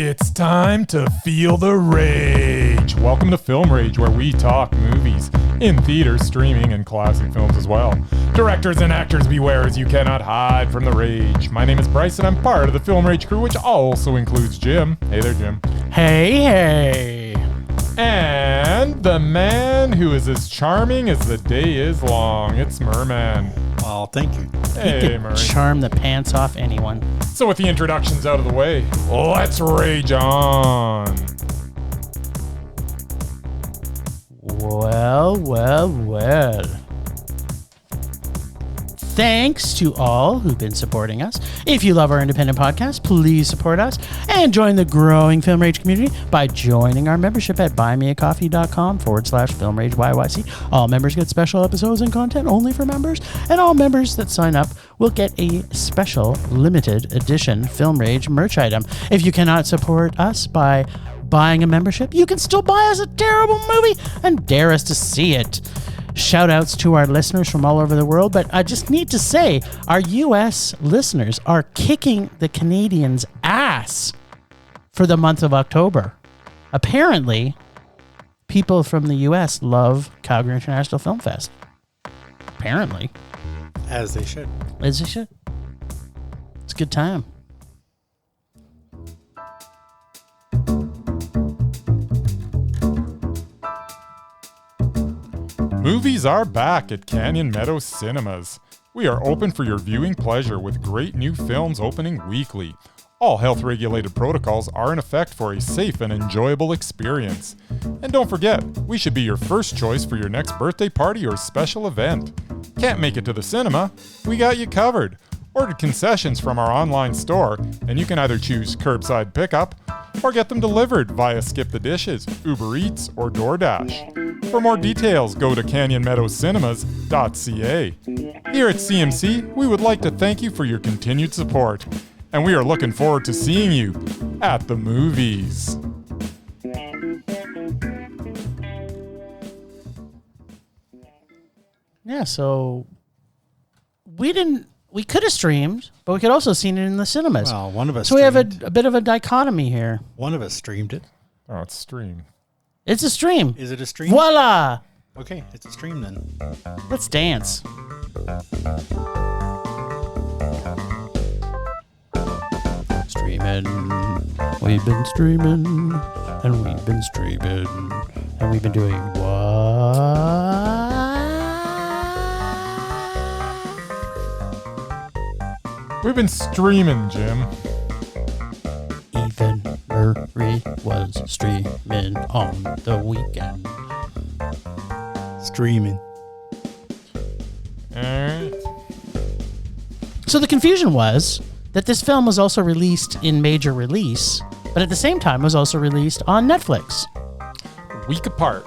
It's time to feel the rage. Welcome to Film Rage, where we talk movies in theaters, streaming, and classic films as well. Directors and actors beware, as you cannot hide from the rage. My name is Bryce, and I'm part of the Film Rage crew, which also includes Jim. Hey there, Jim. Hey. And the man who is as charming as the day is long. It's Murman. Oh, thank you. Hey, Murray. Charm the pants off anyone. So with the introductions out of the way, let's rage on. Well. Thanks to all who've been supporting us. If you love our independent podcast, please support us and join the growing Film Rage community by joining our membership at buymeacoffee.com/Film Rage YYC. All members get special episodes and content only for members, and all members that sign up will get a special limited edition Film Rage merch item. If you cannot support us by buying a membership, you can still buy us a terrible movie and dare us to see it. Shout outs to our listeners from all over the world, but I just need to say our U.S. listeners are kicking the Canadians' ass for the month of October. Apparently, people from the U.S. love Calgary International Film Fest. Apparently. As they should. As they should. It's a good time. Movies are back at Canyon Meadows Cinemas. We are open for your viewing pleasure with great new films opening weekly. All health-regulated protocols are in effect for a safe and enjoyable experience. And don't forget, we should be your first choice for your next birthday party or special event. Can't make it to the cinema? We got you covered. Order concessions from our online store, and you can either choose curbside pickup or get them delivered via Skip the Dishes, Uber Eats, or DoorDash. For more details, go to canyonmeadowscinemas.ca. Here at CMC, we would like to thank you for your continued support, and we are looking forward to seeing you at the movies. Yeah, so we could have streamed, but we could also seen it in the cinemas. Well, one of us So we have a streamed. bit of a dichotomy here. One of us streamed it. Oh, it's stream. It's a stream. Is it a stream? Voila! Okay, it's a stream then. Let's dance. Streaming. We've been streaming. And we've been streaming. And we've been doing what? We've been streaming, Jim. Even Murray was streaming on the weekend. Streaming. Alright. So the confusion was that this film was also released in major release, but at the same time was also released on Netflix. Week apart.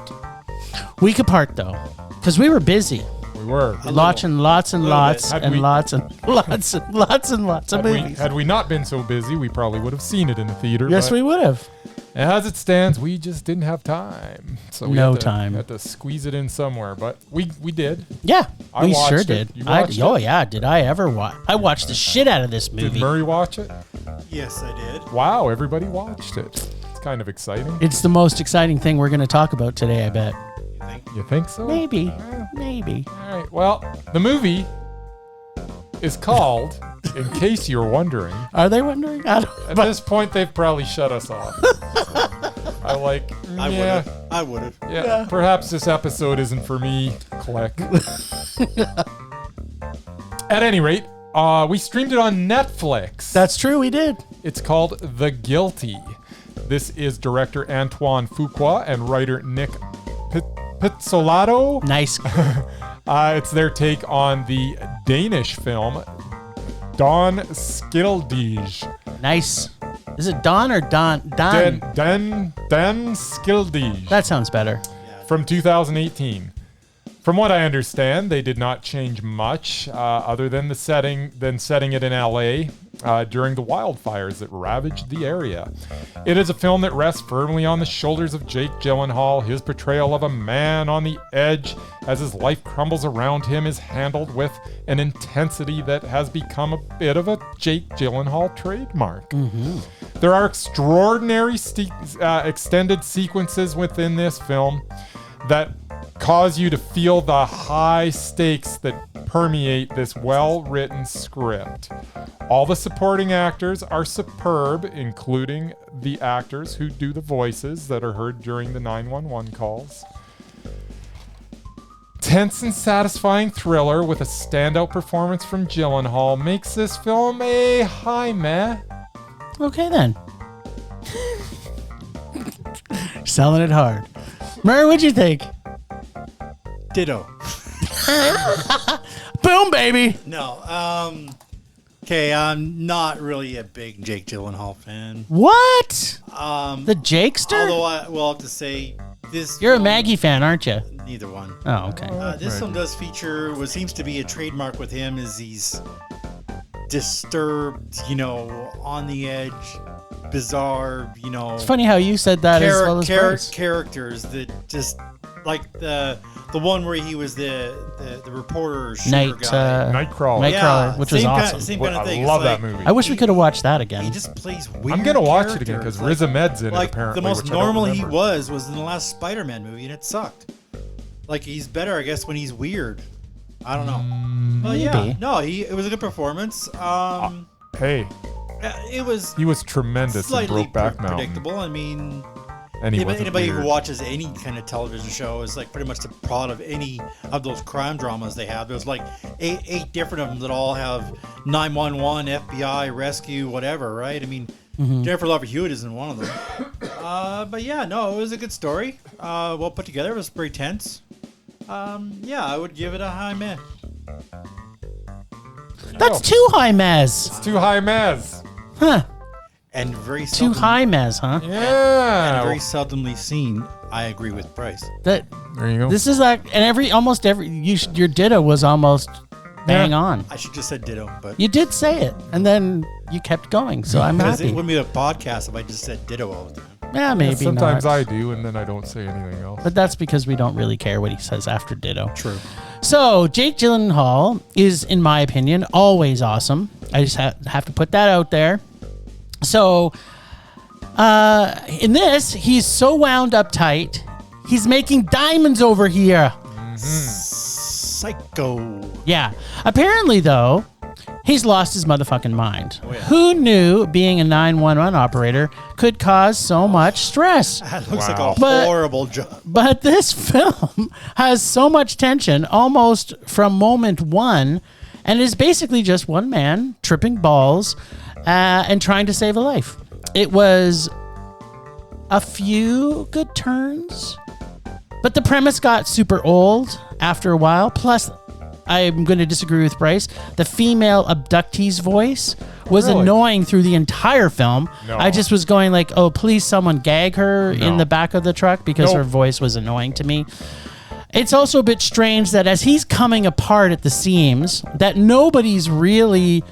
Week apart, though, because we were busy. We were. Watching lots and lots Had and we- lots and lots and lots and lots of movies. Had we not been so busy, we probably would have seen it in the theater. Yes, but we would have. as it stands, we just didn't have time. So we No had to, time. Had to squeeze it in somewhere, but we did. Yeah, I we watched sure it. did. You watched it? Oh, yeah. Did I ever watch? I watched the shit out of this Did movie. Murray watch it? Yes, I did. Wow, everybody watched it. It's kind of exciting. It's the most exciting thing we're going to talk about today, I bet. You think? You think so? Maybe. Yeah. Maybe. All right. Well, the movie is called, in case you're wondering. Are they wondering? I don't, At this point, they've probably shut us off. So, I like. I would have. Yeah. Perhaps this episode isn't for me. Click. At any rate, we streamed it on Netflix. That's true. We did. It's called The Guilty. This is director Antoine Fuqua and writer Nick Pizzolatto. Nice. It's their take on the Danish film Don Skildige. Nice. Is it Don or Don? Don. Dan Skildige. That sounds better. From 2018. From what I understand, they did not change much other than setting it in LA during the wildfires that ravaged the area. It is a film that rests firmly on the shoulders of Jake Gyllenhaal. His portrayal of a man on the edge as his life crumbles around him is handled with an intensity that has become a bit of a Jake Gyllenhaal trademark. There are extraordinary extended sequences within this film that cause you to feel the high stakes that permeate this well-written script. All the supporting actors are superb, including the actors who do the voices that are heard during the 911 calls. Tense and satisfying thriller with a standout performance from Gyllenhaal makes this film a high meh. Okay, then. Selling it hard. Murray, what'd you think? Ditto. Boom, baby. No. Okay, I'm not really a big Jake Gyllenhaal fan. What? The Jakester? Although I will have to say this. You're a Maggie fan, aren't you? Neither one. Oh, okay. This film does feature what seems to be a trademark with him is these disturbed, on the edge, bizarre, It's funny how you said that as well as Bryce. Characters that just like the one where he was the reporter Nightcrawler. Nightcrawler, which was awesome. Same kind of thing. I love that movie. I wish we could have watched that again. He just plays weird. I'm gonna watch it again because characters. Riz Ahmed's in it Like apparently. the most which I don't normal he remember. was in the last Spider-Man movie, and it sucked. Like he's better, I guess, when he's weird. I don't know. Well, yeah, maybe. no, it was a good performance. Hey, It was he was tremendous in slightly Brokeback Mountain. predictable. I mean, And he wasn't anybody weird. who watches any kind of television show is like pretty much the plot of any of those crime dramas they have. There's like eight different of them that all have 911, FBI, rescue, whatever, right? I mean, Jennifer Love Hewitt isn't one of them. But yeah, no, it was a good story. Well put together. It was pretty tense. Yeah, I would give it a high meh. That's too high, Mez. It's too high mez. Huh. And very Too seldom, high, Mez, huh? Yeah. very seldomly seen. I agree with Bryce. That There you go. This is like, and almost every, your ditto was almost bang on. I should just said ditto, but You did say it, and then you kept going, so I'm because it happy. wouldn't be a podcast if I just said ditto all the time. Yeah, maybe Sometimes not. I do, and then I don't say anything else. But that's because we don't really care what he says after ditto. True. So, Jake Gyllenhaal is, in my opinion, always awesome. I just have to put that out there. So, in this, he's so wound up tight, he's making diamonds over here. Psycho. Yeah. Apparently, though, he's lost his motherfucking mind. Oh, yeah. Who knew being a 911 operator could cause so much stress? That looks Wow. like a But- horrible job. But this film has so much tension almost from moment one, and is basically just one man tripping balls and trying to save a life. It was a few good turns, but the premise got super old after a while. Plus, I'm going to disagree with Bryce. The female abductee's voice was Really? annoying through the entire film. No. I just was going like, oh, please someone gag her in No. the back of the truck because Nope. her voice was annoying to me. It's also a bit strange that as he's coming apart at the seams, that nobody's really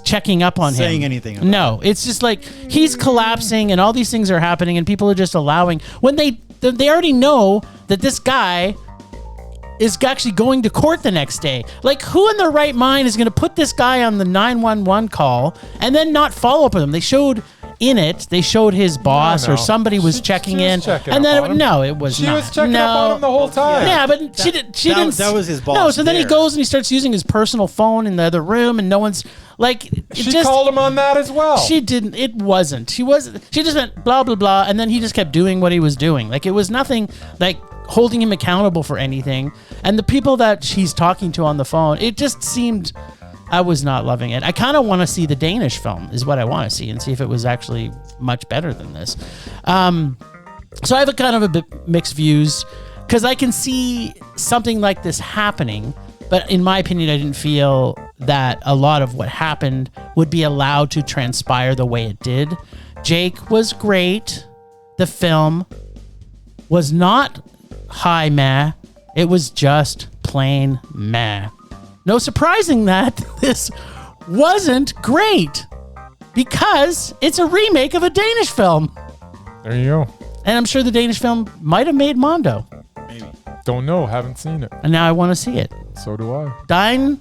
checking up on him. Saying anything about No, it's just like he's collapsing and all these things are happening and people are just allowing when they already know that this guy is actually going to court the next day. Like, who in their right mind is going to put this guy on the 911 call and then not follow up with him? They showed his boss No. or somebody was She checking was in, checking and up then on him. no, it was She not. was checking no. up on him the whole time. Yeah, but she didn't. that was his boss No, so then he there. goes and he starts using his personal phone in the other room, and no one's like. She called him on that as well. She didn't. It wasn't. She just went blah blah blah, and then he just kept doing what he was doing. Like, it was nothing like holding him accountable for anything. And the people that she's talking to on the phone, it just seemed. I was not loving it. I kind of want to see the Danish film, is what I want to see, and see if it was actually much better than this. So I have a kind of a bit mixed views, because I can see something like this happening, but in my opinion, I didn't feel that a lot of what happened would be allowed to transpire the way it did. Jake was great. The film was not high meh. It was just plain meh. No surprising that this wasn't great, because it's a remake of a Danish film. There you go. And I'm sure the Danish film might have made Mondo. Maybe. Don't know. Haven't seen it. And now I want to see it. So do I. Dein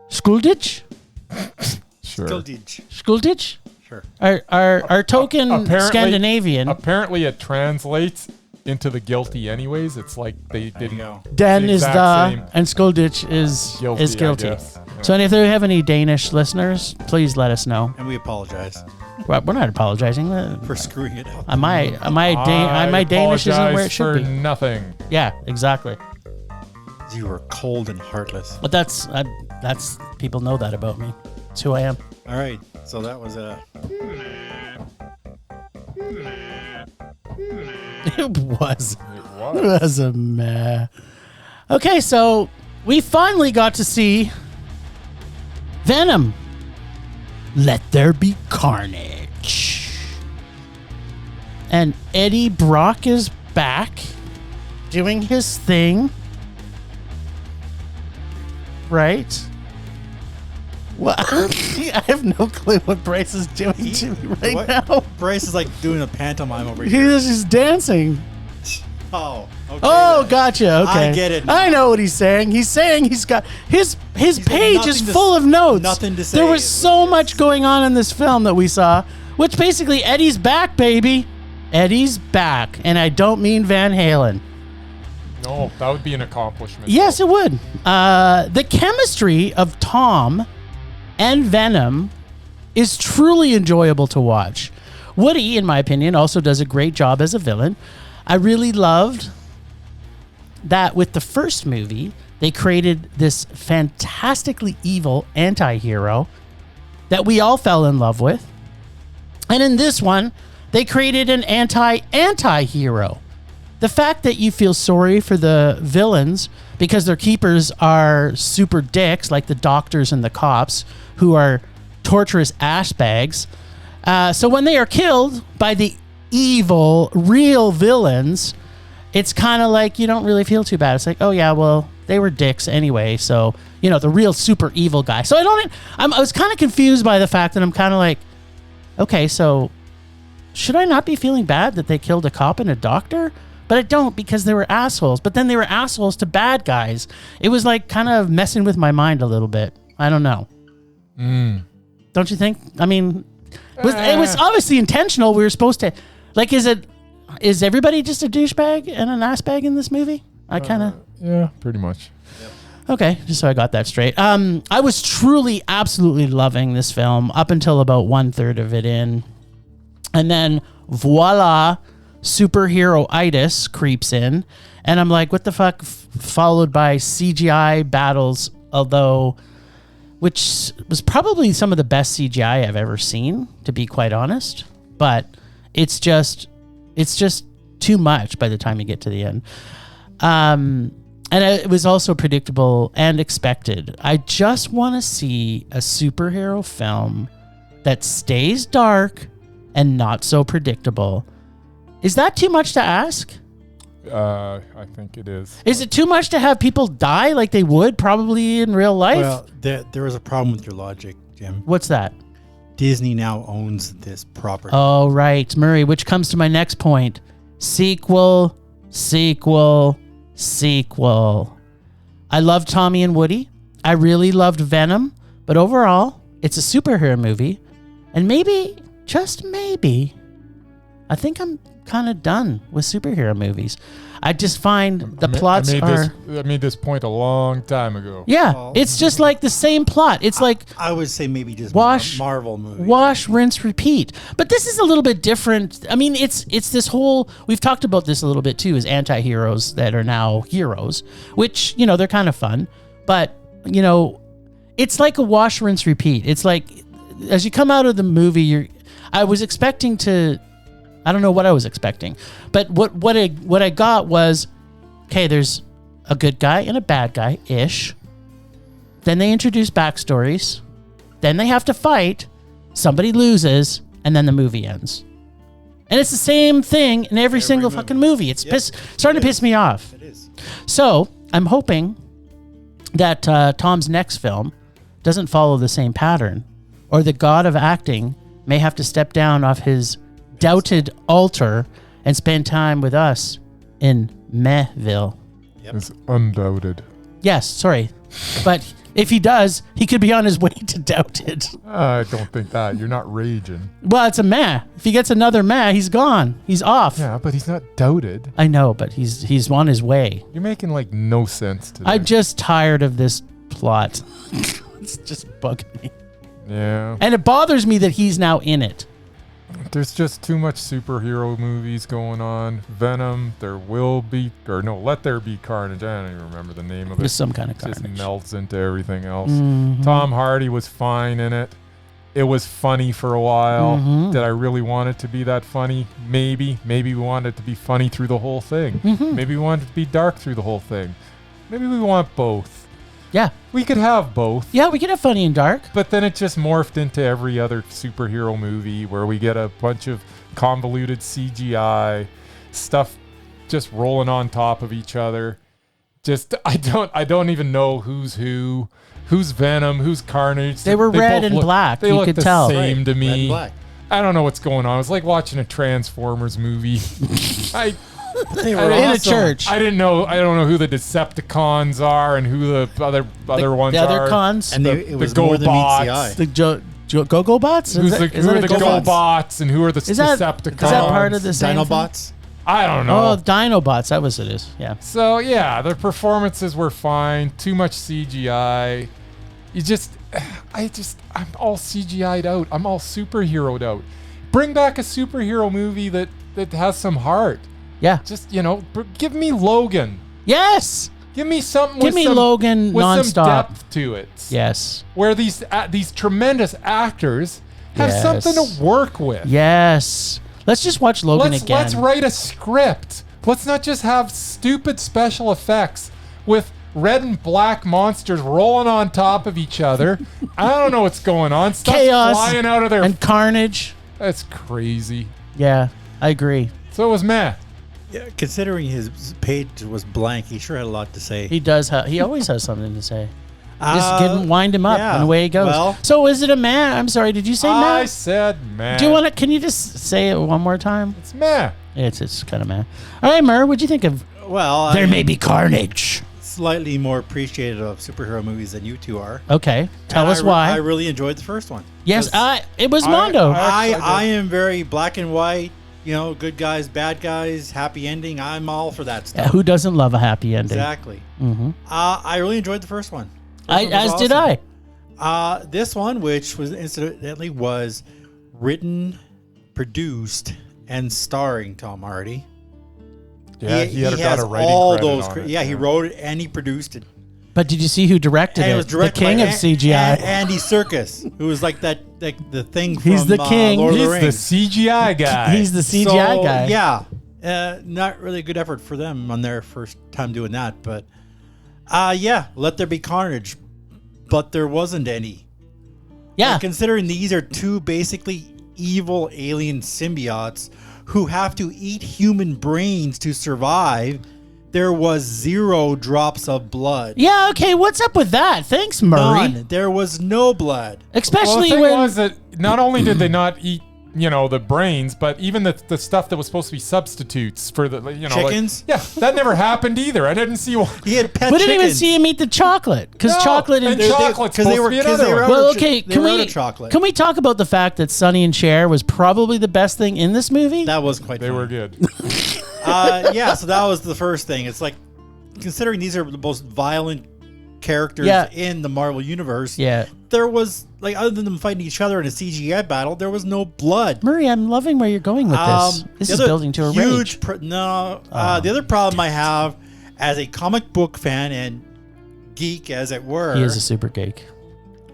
Skuldig? Sure. Still did. Skuldig? Sure. Our token Scandinavian. Apparently, it translates into the guilty anyways. It's like they didn't. Den is exact same. and Skulditch is guilty. Yeah. So if they have any Danish listeners, please let us know. And we apologize Well, we're not apologizing. for screwing it up. My Danish isn't where it should be. Nothing. Yeah, exactly. You were cold and heartless. But that's people know that about me. It's who I am. All right. So that was a. It was a meh. Okay, so we finally got to see Venom. Let there be carnage. And Eddie Brock is back doing his thing. Right? What? I have no clue what Bryce is doing to me right now. Bryce is like doing a pantomime over here. He is just dancing. Oh, okay. Oh, gotcha. Okay. I get it now. I know what he's saying. He's saying he's got his page is full of notes. Nothing to say. There was so much going on in this film that we saw, which basically Eddie's back, baby. Eddie's back, and I don't mean Van Halen. No, that would be an accomplishment. Yes, it would. The chemistry of Tom and Venom is truly enjoyable to watch. Woody, in my opinion, also does a great job as a villain. I really loved that with the first movie, they created this fantastically evil anti-hero that we all fell in love with. And in this one, they created an anti-hero. The fact that you feel sorry for the villains because their keepers are super dicks, like the doctors and the cops, who are torturous ass bags. So when they are killed by the evil, real villains, it's kind of like you don't really feel too bad. It's like, oh yeah, well, they were dicks anyway. So, you know, the real super evil guy. So I was kind of confused by the fact that I'm kind of like, okay, so should I not be feeling bad that they killed a cop and a doctor? But I don't, because they were assholes. But then they were assholes to bad guys. It was like kind of messing with my mind a little bit. I don't know. Don't you think? I mean, it was obviously intentional. We were supposed to, like, is everybody just a douchebag and an ass bag in this movie? I kind of. Yeah, pretty much. Yep. Okay, just so I got that straight. I was truly, absolutely loving this film up until about 1/3 of it in. And then, voila, superhero-itis creeps in. And I'm like, what the fuck? Followed by CGI battles, which was probably some of the best CGI I've ever seen, to be quite honest. But it's just too much by the time you get to the end. And it was also predictable and expected. I just want to see a superhero film that stays dark and not so predictable. Is that too much to ask? I think it is. Is it too much to have people die like they would probably in real life? Well, there is a problem with your logic, Jim. What's that? Disney now owns this property. Oh, right, Murray, which comes to my next point. Sequel. I loved Tommy and Woody. I really loved Venom. But overall, it's a superhero movie. And maybe, just maybe, I think I'm kind of done with superhero movies. I just find the plots I made this point a long time ago. Yeah, Well, it's just like the same plot. It's like I would say maybe just Marvel movies. Wash, rinse, repeat. But this is a little bit different. I mean, it's this whole, we've talked about this a little bit too, is anti-heroes that are now heroes, which, you know, they're kind of fun. But, you know, it's like a wash, rinse, repeat. It's like, as you come out of the movie, I was expecting to, I don't know what I was expecting, but what I got was, okay, there's a good guy and a bad guy-ish. Then they introduce backstories. Then they have to fight. Somebody loses, and then the movie ends. And it's the same thing in every single fucking movie. It's starting to piss me off. It is. So I'm hoping that Tom's next film doesn't follow the same pattern, or the god of acting may have to step down off his doubted altar and spend time with us in Mehville. Yep. It's undoubted. Yes, sorry. But if he does, he could be on his way to doubted. I don't think that. You're not raging. Well, it's a meh. If he gets another meh, he's gone. He's off. Yeah, but he's not doubted. I know, but he's on his way. You're making like no sense to I'm just tired of this plot. It's just bugging me. Yeah. And it bothers me that he's now in it. There's just too much superhero movies going on. Venom, there will be, or no, Let There Be Carnage. I don't even remember the name of it. Just some kind of It just carnage. melts into everything else. Mhm. Tom Hardy was fine in it. It was funny for a while. Mhm. Did I really want it to be that funny? Maybe. Maybe we wanted it to be funny through the whole thing. Mhm. Maybe we wanted it to be dark through the whole thing. Maybe we want both. Yeah. We could have both. Yeah, we can have funny and dark. But then it just morphed into every other superhero movie where we get a bunch of convoluted CGI stuff just rolling on top of each other. Just I don't even know who's who, who's Venom, who's Carnage. They were red both and black. They You look could the tell. same to Red and me. black. I don't know what's going on. It was like watching a Transformers movie. I They were In a awesome. church. I don't know who the Decepticons are and who the other ones the are. other cons. And The it was more than meets the eye. The Go-Go Bots? Who are the Go-Bots? GoBots and who are the Is that Decepticons? part of the same thing? Dinobots. I don't know. Oh, Dinobots. That was it is. Yeah. So yeah, the performances were fine. Too much CGI. I'm all CGI'd out. I'm all superheroed out. Bring back a superhero movie that has some heart. Yeah. Just give me Logan. Yes. Give me something. Give me Logan with some nonstop. depth to it. Yes. Where these tremendous actors have Yes. something to work with. Yes. Let's just watch Logan again. Let's write a script. Let's not just have stupid special effects with red and black monsters rolling on top of each other. I don't know what's going on. Stuff's Chaos flying out of their. and Carnage. That's crazy. Yeah, I agree. So it was meh. Yeah, considering his page was blank, he sure had a lot to say. He does. He always has something to say. Just wind him up, yeah. and away he goes. Well- So is it a meh? I'm sorry. Did you say I meh? said meh. Do you want to? Can you just say it one more time? It's meh. It's kind of meh. All right, Mur. What'd you think of? Well, There I'm may be carnage. slightly more appreciative of superhero movies than you two are. Okay, tell And us why. I really enjoyed the first one. Yes, 'Cause it was Mondo. I am very black and white. Good guys, bad guys, happy ending. I'm all for that stuff. Who doesn't love a happy ending? Exactly. Mm-hmm. I really enjoyed the first one. As did I. This one, which was incidentally was written, produced, and starring Tom Hardy. Yeah, he had got has a writing all credit those. on it, He wrote it and he produced it. But did you see who directed And it? it was directed the king by of CGI. Andy Serkis, who was like that, the thing He's from the king. Lord of the He's Rings. the CGI guy. He's the CGI So, guy. Yeah, not really a good effort for them on their first time doing that, but Let There Be Carnage, but there wasn't any. Yeah. And considering these are two basically evil alien symbiotes who have to eat human brains to survive, there was 0 drops of blood. Yeah, okay, what's up with that? Thanks, Murray. None. There was no blood. Especially the thing when was that not only did they not eat, the brains, but even the stuff that was supposed to be substitutes for the, Chickens? that never happened either. I didn't see one. He had pet we didn't even chickens. see him eat the chocolate because No, chocolate and and chocolate's because they supposed were- to be because they another were one. well, out of okay. they Can were out we of chocolate. can we talk about the fact that Sonny and Cher was probably the best thing in this movie? That was quite. They funny. were good. So that was the first thing. It's like, considering these are the most violent characters Yeah. in the Marvel universe. Yeah. There was, like, other than them fighting each other in a CGI battle, there was no blood. Murray, I'm loving where you're going with this. This the is other building to a huge rage. the other problem I have as a comic book fan and geek, as it were, He is a super geek.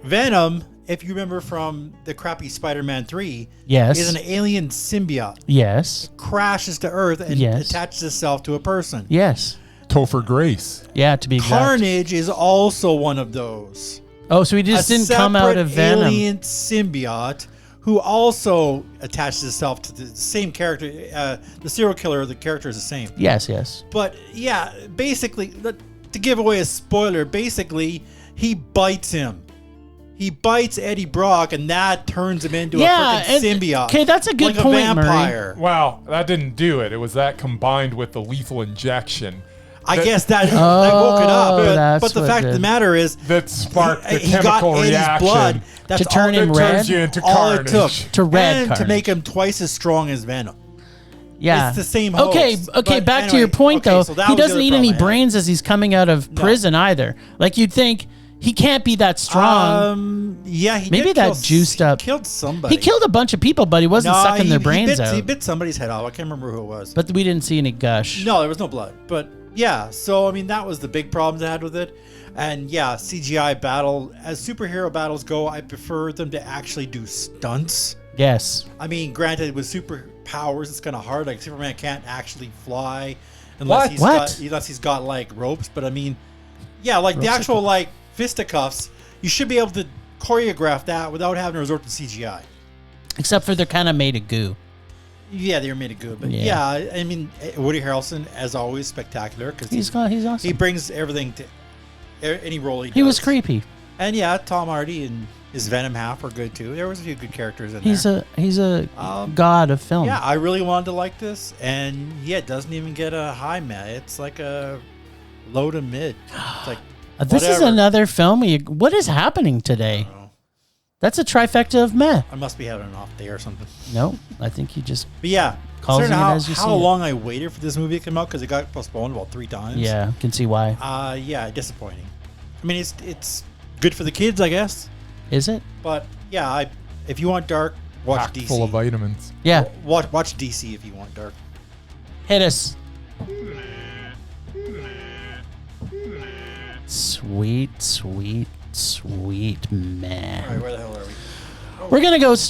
Venom, if you remember from the crappy Spider-Man 3, Yes. is an alien symbiote. Yes. Crashes to Earth and Yes. attaches itself to a person. Yes. Topher Grace. Yeah, to be exact. Carnage is also one of those. Oh, so he just A didn't come out of separate Venom. alien symbiote who also attaches itself to the same character. The serial killer, the character is the same. Yes, yes. But yeah, basically, to give away a spoiler, basically he bites him. He bites Eddie Brock, and that turns him into a freaking symbiote. Okay, that's a good like point, a vampire. Well, that didn't do it. It was that combined with the lethal injection. I guess that woke it up. But the fact of the matter is that sparked the he chemical got in reaction his blood. That's to turn him turns red. you into all Carnage. it took To red and to Carnage. make him twice as strong as Venom. Yeah, It's the same Okay, host, okay. but Back to your anyway, point, okay, though. so that He was the doesn't other need any problem I had. brains as he's coming out of prison either. Like you'd think he can't be that strong. Yeah, he Maybe did that kill, juiced up. He killed somebody. He killed a bunch of people, but he wasn't sucking their brains out. He bit somebody's head off. I can't remember who it was. But we didn't see any gush. No, there was no blood. But yeah, so I mean that was the big problems I had with it. And yeah, CGI battle, as superhero battles go, I prefer them to actually do stunts. Yes. I mean, granted, with superpowers, it's kind of hard. Like Superman can't actually fly unless he's got like ropes. But I mean, yeah, like the actual like fisticuffs, you should be able to choreograph that without having to resort to CGI. Except for they're kind of made of goo. Yeah, they were made of good, but yeah, I mean, Woody Harrelson, as always, spectacular because He's awesome. he brings everything to any role he does. He was creepy. And yeah, Tom Hardy and his Venom half were good too. There was a few good characters in there. He's a god of film. Yeah, I really wanted to like this, and yeah, it doesn't even get a high meh. It's like a low to mid. It's like This is whatever. another film. What is happening today? That's a trifecta of meh. I must be having an off day or something. No, I think you just But yeah, Calls considering it as you see how it. long I waited for this movie to come out because it got postponed about 3 times. yeah can see why. Yeah, disappointing. I mean, it's good for the kids, I guess. Is it? But yeah, if you want dark, watch Packed DC. full of vitamins. Yeah. Watch DC if you want dark. Hit us. Sweet, sweet, sweet meh. All right, where the hell are we?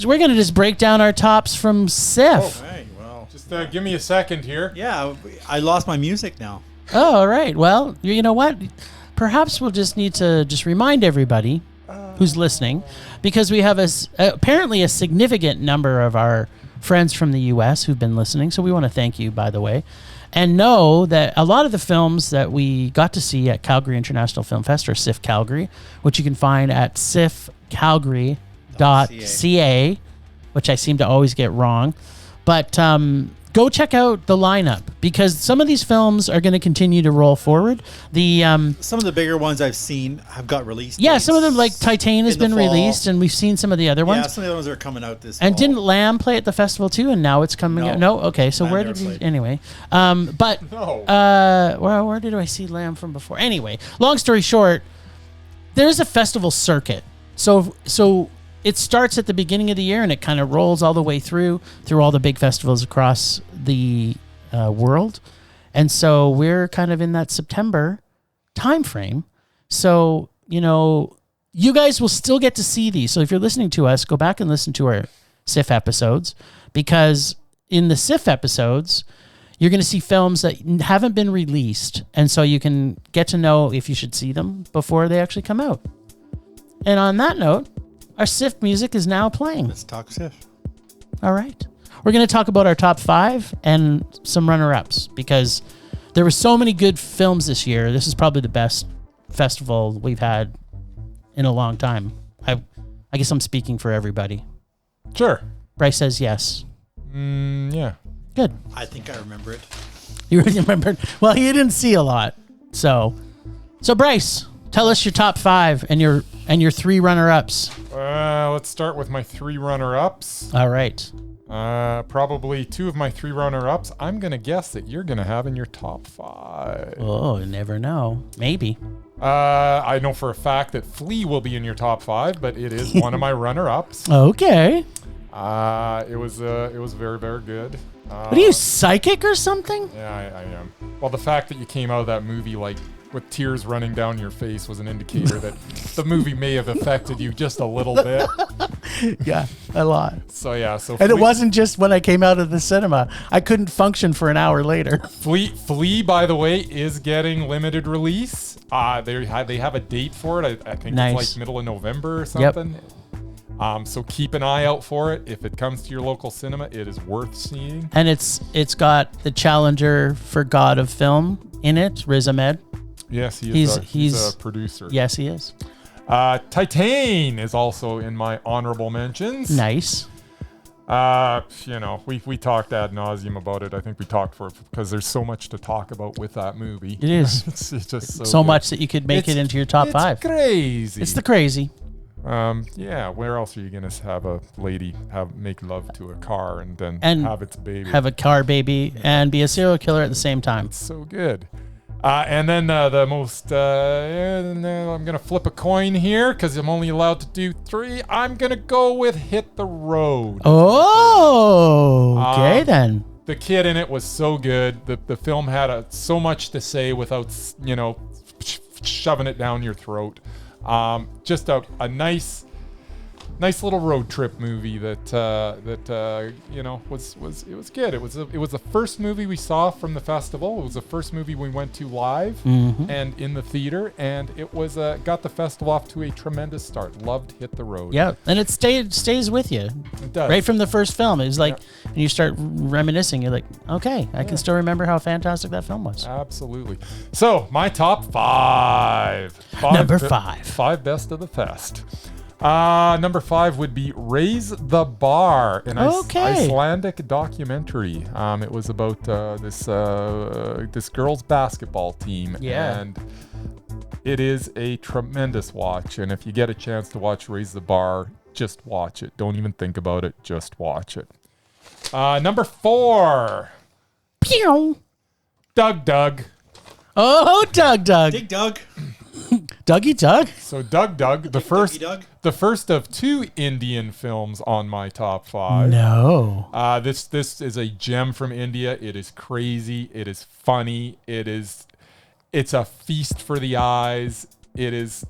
We're gonna just break down our tops from Sif. Oh, right, well. Just give me a second here. Yeah, I lost my music now. Oh, all right. Well, you know what? Perhaps we'll just need to just remind everybody who's listening, because we have apparently a significant number of our friends from the U.S. who've been listening. So we want to thank you, by the way, and know that a lot of the films that we got to see at Calgary International Film Festival, or SIF Calgary, which you can find at sifcalgary.ca, which I seem to always get wrong. But go check out the lineup, because some of these films are going to continue to roll forward. Some of the bigger ones I've seen have got released. Yeah, some of them, like Titan, has in the been fall. released, and we've seen some of the other Yeah, ones. some of the ones are coming out this And fall. didn't Lamb play at the festival too? And now it's coming No. out. No, okay. So Lamb where never did we? played. Anyway, but No. where did I see Lamb from before? Anyway, long story short, there's a festival circuit. So it starts at the beginning of the year and it kind of rolls all the way through all the big festivals across the world. And so we're kind of in that September time frame. So, you guys will still get to see these. So if you're listening to us, go back and listen to our SIF episodes, because in the SIF episodes, you're going to see films that haven't been released. And so you can get to know if you should see them before they actually come out. And on that note, our SIF music is now playing. Let's talk SIF. All right. We're going to talk about our top 5 and some runner-ups, because there were so many good films this year. This is probably the best festival we've had in a long time. I guess I'm speaking for everybody. Sure. Bryce says yes. Yeah. Good. I think I remember it. You remembered? Well, you didn't see a lot. So Bryce, tell us your top 5 and your 3 runner-ups. Let's start with my 3 runner-ups. All right. Probably 2 of my 3 runner-ups I'm going to guess that you're going to have in your top 5. Oh, you never know. Maybe. I know for a fact that Flea will be in your top 5, but it is one of my runner-ups. Okay. It was very, very good. What are you, psychic or something? Yeah, I am. Well, the fact that you came out of that movie like with tears running down your face was an indicator that the movie may have affected you just a little bit. Yeah, a lot. So yeah, And it wasn't just when I came out of the cinema. I couldn't function for an hour later. Flea, by the way, is getting limited release. They have a date for it. I think Nice. it's like middle of November or something. So keep an eye out for it. If it comes to your local cinema, it is worth seeing. And it's got the challenger for God of Film in it, Riz Ahmed. Yes, he's a producer. Yes, he is. Titan is also in my honorable mentions. Nice. We talked ad nauseum about it. I think we talked because there's so much to talk about with that movie. It is. it's just so good. much that you could make it into your top 5. It's crazy. It's the crazy. Where else are you gonna have a lady make love to a car and then have its baby? Have a car baby and be a serial killer at the same time. It's so good. And then the most, I'm going to flip a coin here because I'm only allowed to do 3. I'm going to go with Hit the Road. Oh, okay then. The kid in it was so good. The film had so much to say without, shoving it down your throat. Just a nice little road trip movie that was good. It was the first movie we saw from the festival. It was the first movie we went to live and in the theater, and it was got the festival off to a tremendous start. Loved Hit the Road. Yeah, and it stays with you. It does. Right from the first film. It's like, and you start reminiscing. You're like, okay, I can still remember how fantastic that film was. Absolutely. So my top 5. Number 5. 5 best of the fest. Number 5 would be Raise the Bar, an Icelandic documentary. It was about this girls' basketball team, and it is a tremendous watch. And if you get a chance to watch Raise the Bar, just watch it. Don't even think about it. Just watch it. Number 4. Pew. Doug. Oh, Doug. Dig Doug. Dougie Doug. So Doug, the first of 2 Indian films on my top 5. No. This is a gem from India. It is crazy. It is funny. It's a feast for the eyes. It is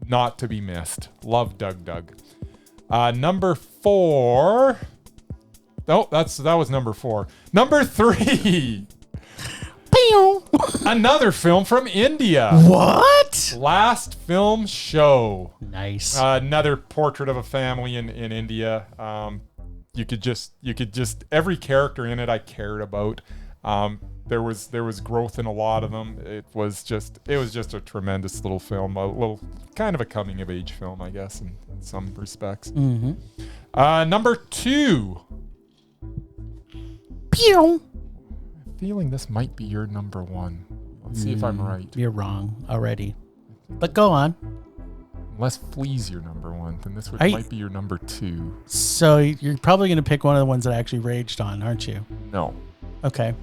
not to be missed. Love Doug. Number 4. Oh, that was number 4. Number 3. Another film from India. What? Last Film Show. Nice. Another portrait of a family in India. You could just every character in it I cared about. There was growth in a lot of them. It was just a tremendous little film. A little kind of a coming of age film, I guess, in some respects. Number 2. Pew. Feeling this might be your number 1. Let's see if I'm right. You're wrong already. But go on. Unless Flea's your number 1, then this might be your number 2. So you're probably going to pick one of the ones that I actually raged on, aren't you? No. Okay.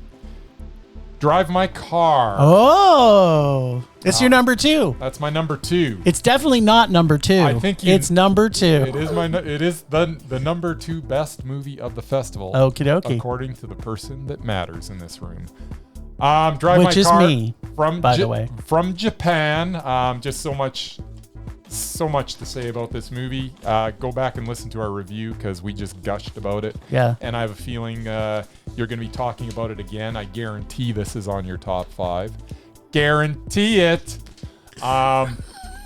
Drive My Car. Oh, it's your number 2. That's my number 2. It's definitely not number 2. I think it's number 2. It is the number 2 best movie of the festival. Okie dokie. According to the person that matters in this room. Drive My Car. Which is me, by the way. From Japan. Just so much to say about this movie. Go back and listen to our review because we just gushed about it. Yeah. And I have a feeling you're going to be talking about it again. I guarantee this is on your top 5. Guarantee it.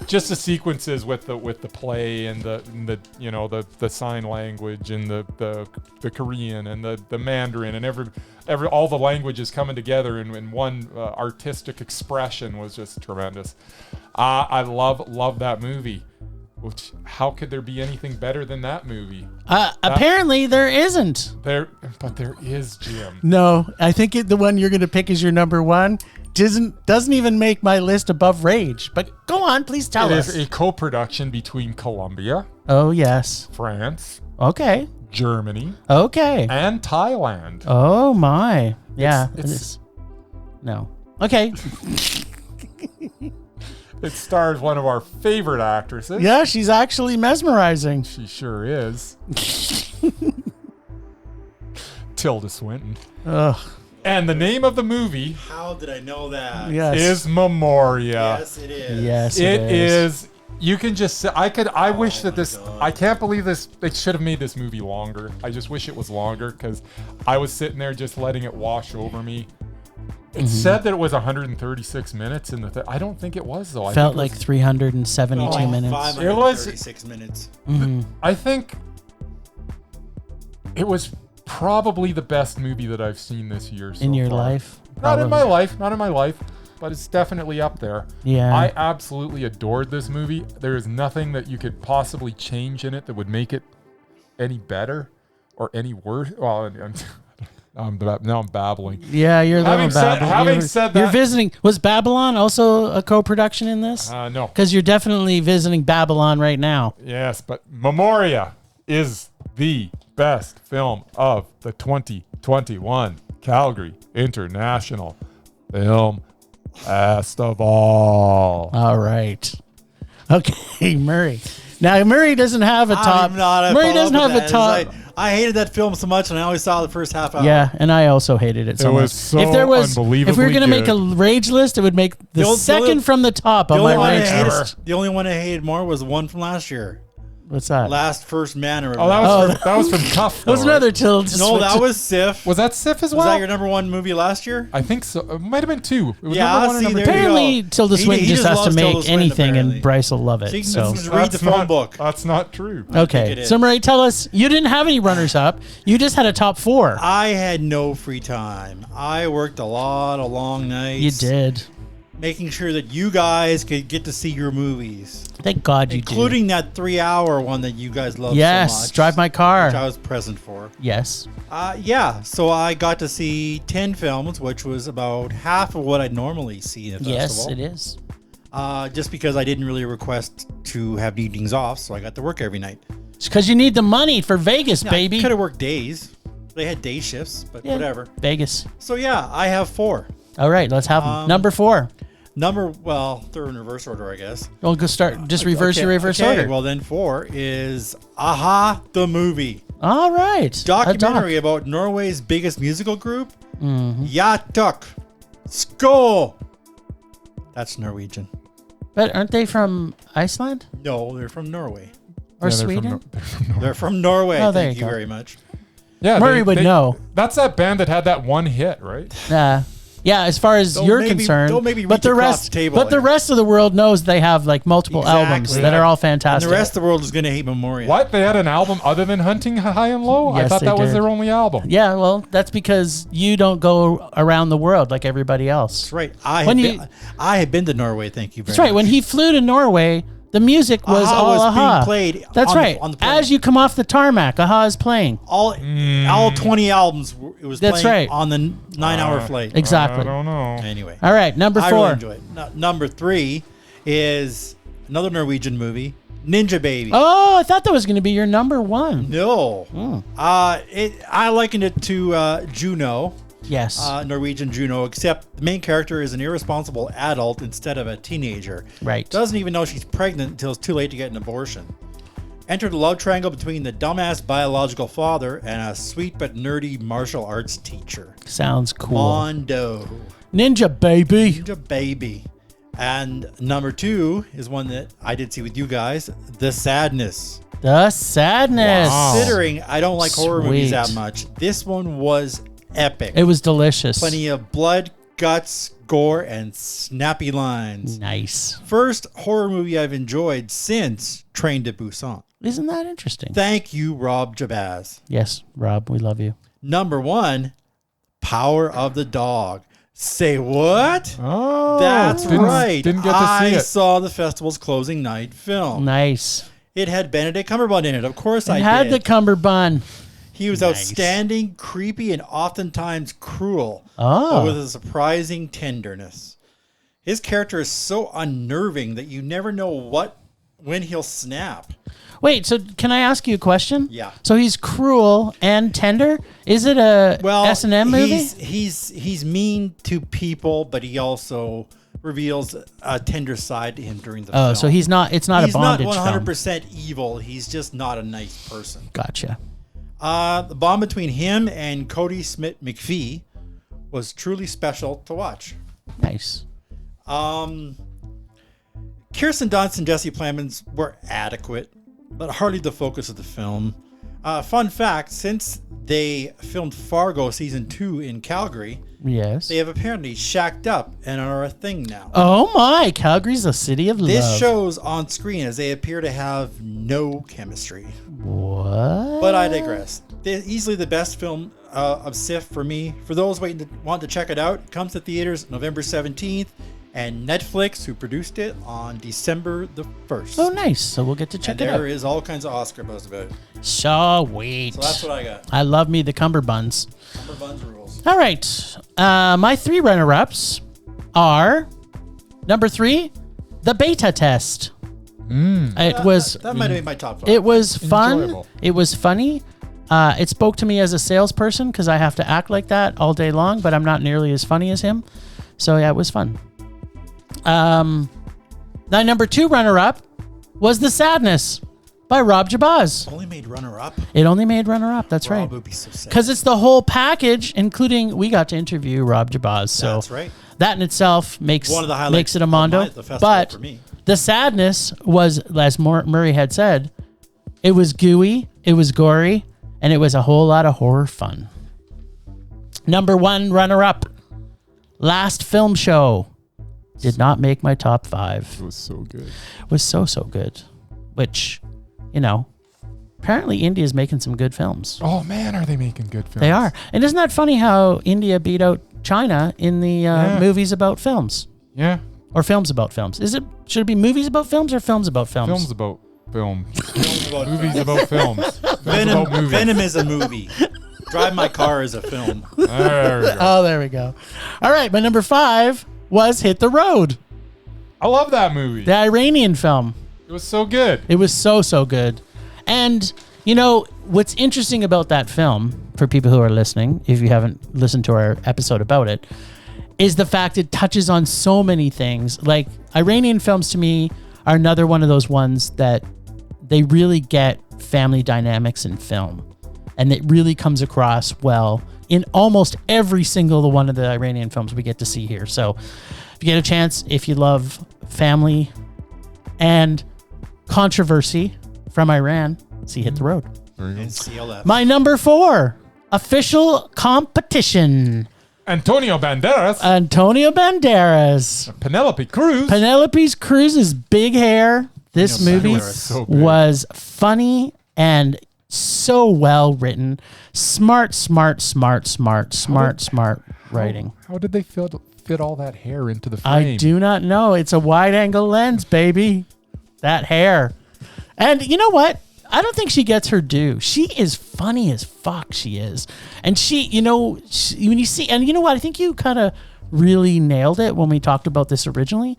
Just the sequences with the play and the sign language and the Korean and the Mandarin and all the languages coming together in one artistic expression was just tremendous. I love that movie. How could there be anything better than that movie? Apparently there isn't. But there is, Jim. No, I think the one you're going to pick as your number 1 doesn't even make my list above Rage. But go on, please tell us. It is a co-production between Colombia. Oh, yes. France. Okay. Germany. Okay. And Thailand. Oh, my. Yeah. It's no. Okay. It stars one of our favorite actresses. Yeah, she's actually mesmerizing. She sure is. Tilda Swinton. Ugh. And the name of the movie... How did I know that? Yes. ...is Memoria. Yes, it is. Yes, it is. You can just... I wish that this... God. I can't believe this... They should have made this movie longer. I just wish it was longer because I was sitting there just letting it wash over me. It said that it was 136 minutes in the... I don't think it was, though. Felt like 372 minutes. 536 minutes. I think it was probably the best movie that I've seen this year so in your far. life? Not in my life, but it's definitely up there. Yeah. I absolutely adored this movie. There is nothing that you could possibly change in it that would make it any better. or any word. Well, now I'm babbling. Yeah, you're the one babbling. Having said that, you're visiting. Was Babylon also a co-production in this? No, because you're definitely visiting Babylon right now. Yes, but Memoria is the best film of the 2021 Calgary International Film Festival. All right. Okay, Murray. Now Murray doesn't have a top. Murray doesn't have a top. I hated that film so much, and I only saw the first half hour. Yeah, and I also hated it so much. Was so unbelievably if we were gonna good. make a rage list, it would make the second from the top on my rage list. The only one I hated more was one from last year. What's that? Last First Man. Or that was from Cuff. That was another tilt. No, that was Sif. Was that Sif as well? Was that your number one movie last year? I think so. It might have been two. It was Yeah, number one and see, number there two. you Apparently, go. Tilda Swinton He just just has to loves make Tilda Swinton, anything, apparently. and Bryce will love it. So you can So. just read the phone book. That's not true. Okay, so Murray, tell us, you didn't have any runners up. You just had a top 4. I had no free time. I worked a lot of long nights. You did. Making sure that you guys could get to see your movies. Thank God you did. Including that 3-hour one that you guys love so much. Yes, Drive My Car. Which I was present for. Yes. Yeah, so I got to see 10 films, which was about half of what I'd normally see in a festival. Yes, it is. Just because I didn't really request to have evenings off, so I got to work every night. It's because you need the money for Vegas, Yeah, baby. I could have worked days. They had day shifts, but Yeah, whatever. Vegas. So yeah, I have 4. All right, let's have them. Number 4. They're in reverse order, I guess. We'll go start. Just reverse your reverse okay, order. Well, then 4 is Aha, the movie. All right. Documentary about Norway's biggest musical group. Mm-hmm. Yatuk. Skål. That's Norwegian. But aren't they from Iceland No, they're from Norway. or Yeah, Sweden? They're from Norway. Oh, there Thank you you go. very much. Yeah, Murray would know. That's that band that had that one hit, right? Yeah, as far as Don't you're maybe- concerned, don't maybe but reach the across rest, the table but the there. rest of the world knows they have like multiple albums Exactly. that are all And fantastic. the rest of the world is going to hate Memoria. What? They had an album other than Hunting High and Low? I Yes, thought they that was did. their only album. Yeah, well, that's because you don't go around the world like everybody else. That's right. I had been to Norway. Thank you very That's right. much. When he flew to Norway, the music was Aha all was Aha. being played That's on the- right. on the plane. As you come off the tarmac, Aha is playing. all 20 albums, it was That's playing right. on the 9-hour flight. Exactly. I don't know. Anyway. All right, number I 4. really enjoy it. Number 3 is another Norwegian movie, Ninja Baby. Oh, I thought that was going to be your number 1. No. I likened it to Juno, Yes. Norwegian Juno, except the main character is an irresponsible adult instead of a teenager. Right. Doesn't even know she's pregnant until it's too late to get an abortion. Enter the love triangle between the dumbass biological father and a sweet but nerdy martial arts teacher. Sounds cool. Mondo. Ninja baby. Ninja Baby. And number 2 is one that I did see with you guys, The Sadness. The Sadness. Wow. Considering I don't like horror movies Sweet. that much, this one was epic. It was delicious. Plenty of blood, guts, gore, and snappy lines. Nice. First horror movie I've enjoyed since Train to Busan. Isn't that interesting? Thank you, Rob Jabaz. Yes, Rob, we love you. Number 1, Power of the Dog. Say what? Oh, That's right. Didn't get to see I it. saw the festival's closing night film. Nice. It had Benedict Cumberbatch in it. Of course I It had did. the cummerbund. He was outstanding, creepy, and oftentimes cruel, Oh. but with a surprising tenderness. His character is so unnerving that you never know when he'll snap. Wait, so can I ask you a question? Yeah. So he's cruel and tender? Is it a S&M movie? He's mean to people, but he also reveals a tender side to him during the film. Oh, so it's not a bondage He's not film. 100% evil. He's just not a nice person. Gotcha. The bond between him and Cody Smith McPhee was truly special to watch. Nice. Kirsten Dunst and Jesse Plemons were adequate, but hardly the focus of the film. Fun fact, since they filmed Fargo Season 2 in Calgary, Yes. they have apparently shacked up and are a thing now. Oh my, Calgary's a city of This love. shows on screen as they appear to have no chemistry. What? But I digress. Easily the best film of SIF for me. For those want to check it out, it comes to theaters November 17th, and Netflix, who produced it, on December the 1st. Oh, nice. So we'll get to check and it out. there is all kinds of Oscar buzz about it. Sweet. So that's what I got. I love me the cumberbuns. Cumberbuns rules. All right. My 3 runner-ups are number 3, The Beta Test. It was That might have been my top 5. It was fun. Enjoyable. It was funny. It spoke to me as a salesperson because I have to act like that all day long, but I'm not nearly as funny as him. So yeah, it was fun. My number 2 runner-up was The Sadness by Rob Jabaz. Only made runner-up. It only made runner-up. That's Rob right. would be so sad. Because it's the whole package, including we got to interview Rob Jabaz. So That's right. that in itself makes One of the highlights makes it a mondo. of the festival But for me. The Sadness was, as Murray had said, it was gooey, it was gory, and it was a whole lot of horror fun. Number 1 runner-up, Last Film Show. Did not make my top 5. It was so good. It was so good. Which, apparently India's making some good films. Oh man, are they making good films? They are. And isn't that funny how India beat out China in the movies about films? Yeah. Or films about films? Should it be movies about films or films about films? Films about film. Films about Movies about films. Venom, about movies. Venom is a movie. Drive My Car is a film. There we go. Oh, there we go. All right, my number 5 was Hit the Road, I love that movie. the Iranian film. It was so good. It was so good. And, what's interesting about that film, for people who are listening, if you haven't listened to our episode about it, is the fact it touches on so many things. Like, Iranian films to me are another one of those ones that they really get family dynamics in film. And it really comes across well in almost every single one of the Iranian films we get to see here. So if you get a chance, if you love family and controversy from Iran, see Hit the Road. And CLF. My number 4, Official Competition. Antonio Banderas. Antonio Banderas. Penelope Cruz. Penelope Cruz's big hair. This Antonio movie Banderas. So big. was funny and so well written. Smart writing. How did they fit all that hair into the frame? I do not know. It's a wide angle lens, baby. That hair. And you know what? I don't think she gets her due. She is funny as fuck, she is. And when you see, and you know what? I think you kind of really nailed it when we talked about this originally,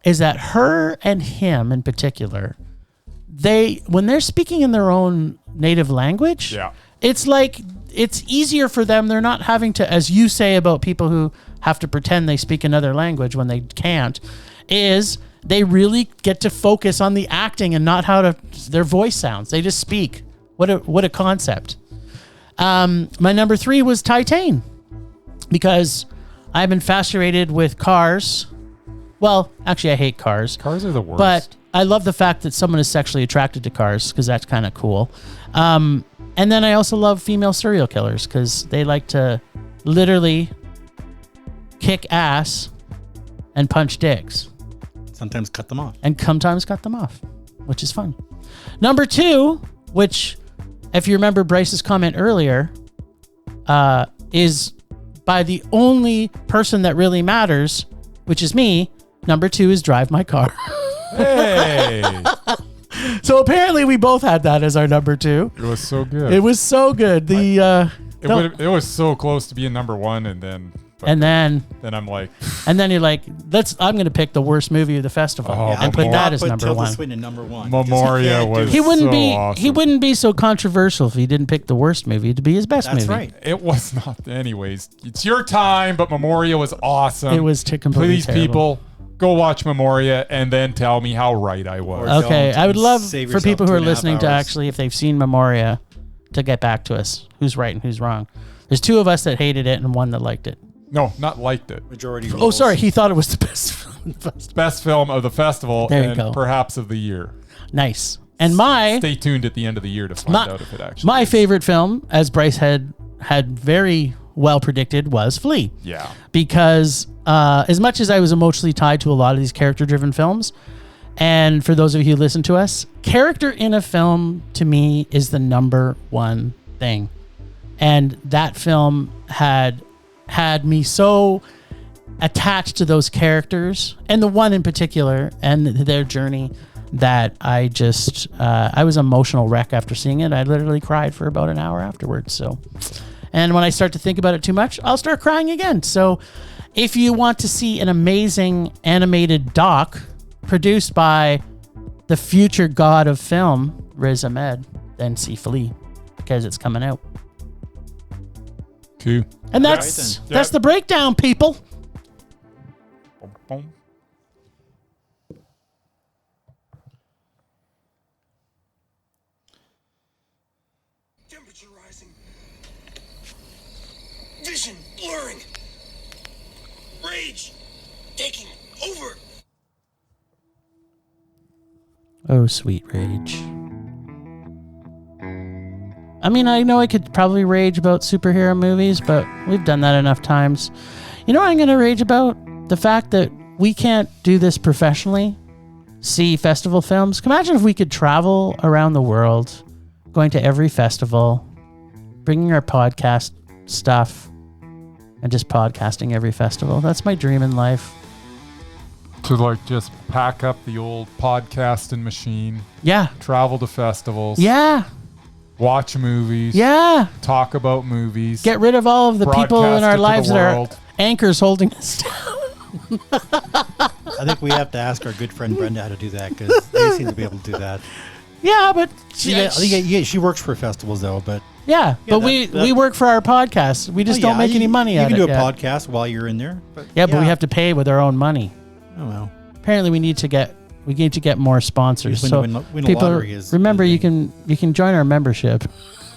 is that her and him in particular, when they're speaking in their own native language, Yeah. it's like it's easier for them. They're not having to, as you say about people who have to pretend they speak another language when they can't, is they really get to focus on the acting and not how their voice sounds. They just speak. What a concept. My number 3 was Titan, because I've been fascinated with cars. Well, actually, I hate cars. Cars are the worst. But I love the fact that someone is sexually attracted to cars, because that's kind of cool. And then I also love female serial killers, because they like to literally kick ass and punch dicks. Sometimes cut them off. And sometimes cut them off, which is fun. Number 2, which, if you remember Bryce's comment earlier, is by the only person that really matters, which is me. Number 2 is Drive My Car. Hey. So apparently we both had that as our number 2. It was so good. It was so good. It was so close to being number 1, and then then I'm like, you're like, I'm going to pick the worst movie of the festival Oh, and put that as Put number Tilda 1. Swinton number 1. Memoria was He wouldn't so be awesome. he wouldn't be so controversial if he didn't pick the worst movie to be his best That's movie. right. It was not. Anyways, it's your time, but Memoria was awesome. It was completely Please, terrible. people, go watch Memoria and then tell me how right I was. Or Okay, don't I would love save for yourself people who are 2.5 listening to hours. actually, if they've seen Memoria, to get back to us. Who's right and who's wrong? There's 2 of us that hated it and 1 that liked it. No, not liked it. Majority Oh, rules. sorry, he thought it was the best film in the festival. Best film of the festival There you and go. perhaps of the year. Nice. And my Stay tuned at the end of the year to find out if it actually my is. favorite film, as Bryce had very well predicted, was Flea. Yeah. Because as much as I was emotionally tied to a lot of these character-driven films, and for those of you who listen to us, character in a film to me is the number 1 thing. And that film had me so attached to those characters and the one in particular and their journey that I just I was an emotional wreck after seeing it. I literally cried for about an hour afterwards. So, and when I start to think about it too much, I'll start crying again. So if you want to see an amazing animated doc produced by the future god of film, Riz Ahmed, then see Flea, because it's coming out. Cool. And that's the breakdown, people. Boom, boom. Temperature rising. Vision blurring. Rage taking over. Oh, sweet rage. I mean, I know I could probably rage about superhero movies, but we've done that enough times. You know what I'm going to rage about? The fact that we can't do this professionally, see festival films. Imagine if we could travel around the world, going to every festival, bringing our podcast stuff, and just podcasting every festival. That's my dream in life. To like just pack up the old podcasting machine. Yeah. Travel to festivals. Yeah. Watch movies. Yeah. Talk about movies. Get rid of all of the people in our lives that are anchors holding us down. I think we have to ask our good friend Brenda how to do that, because they seem to be able to do that. Yeah, but I think she works for festivals though, but but we work for our podcast. We just don't make any money out of it. You can do a podcast while you're in there. But but we have to pay with our own money. Oh well. Apparently, we need to get more sponsors. Win So a people lottery remember you can join our membership,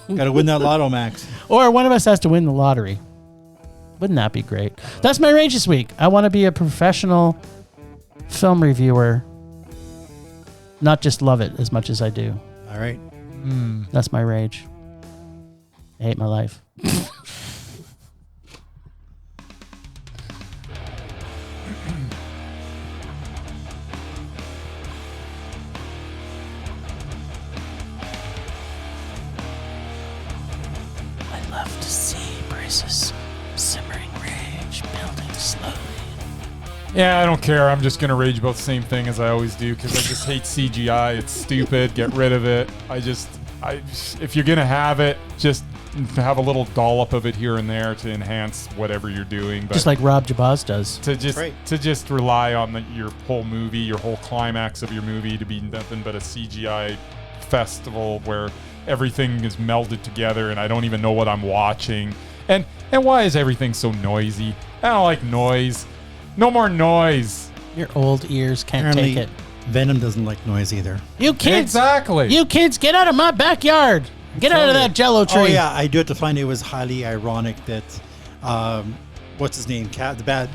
got to win that Lotto Max. or one of us has to win the lottery. Wouldn't that be great? That's my rage this week. I want to be a professional film reviewer, not just love it as much as I do. All right. That's my rage. I hate my life. I love to see Bryce's simmering rage building slowly. Yeah, I don't care. I'm just going to rage about the same thing as I always do, because I just hate CGI. It's stupid. Get rid of it. If you're going to have it, just have a little dollop of it here and there to enhance whatever you're doing. But Just like Rob Jabaz does. to just rely on your whole movie, your whole climax of your movie to be nothing but a CGI festival where everything is melded together and I don't even know what I'm watching. And why is everything so noisy? I don't like noise. No more noise. Your old ears can't Apparently, take it. Venom doesn't like noise either. You kids. Exactly. You kids, get out of my backyard. Get out of that Jello tree. Oh yeah, I do have to find it was highly ironic that, what's his name? The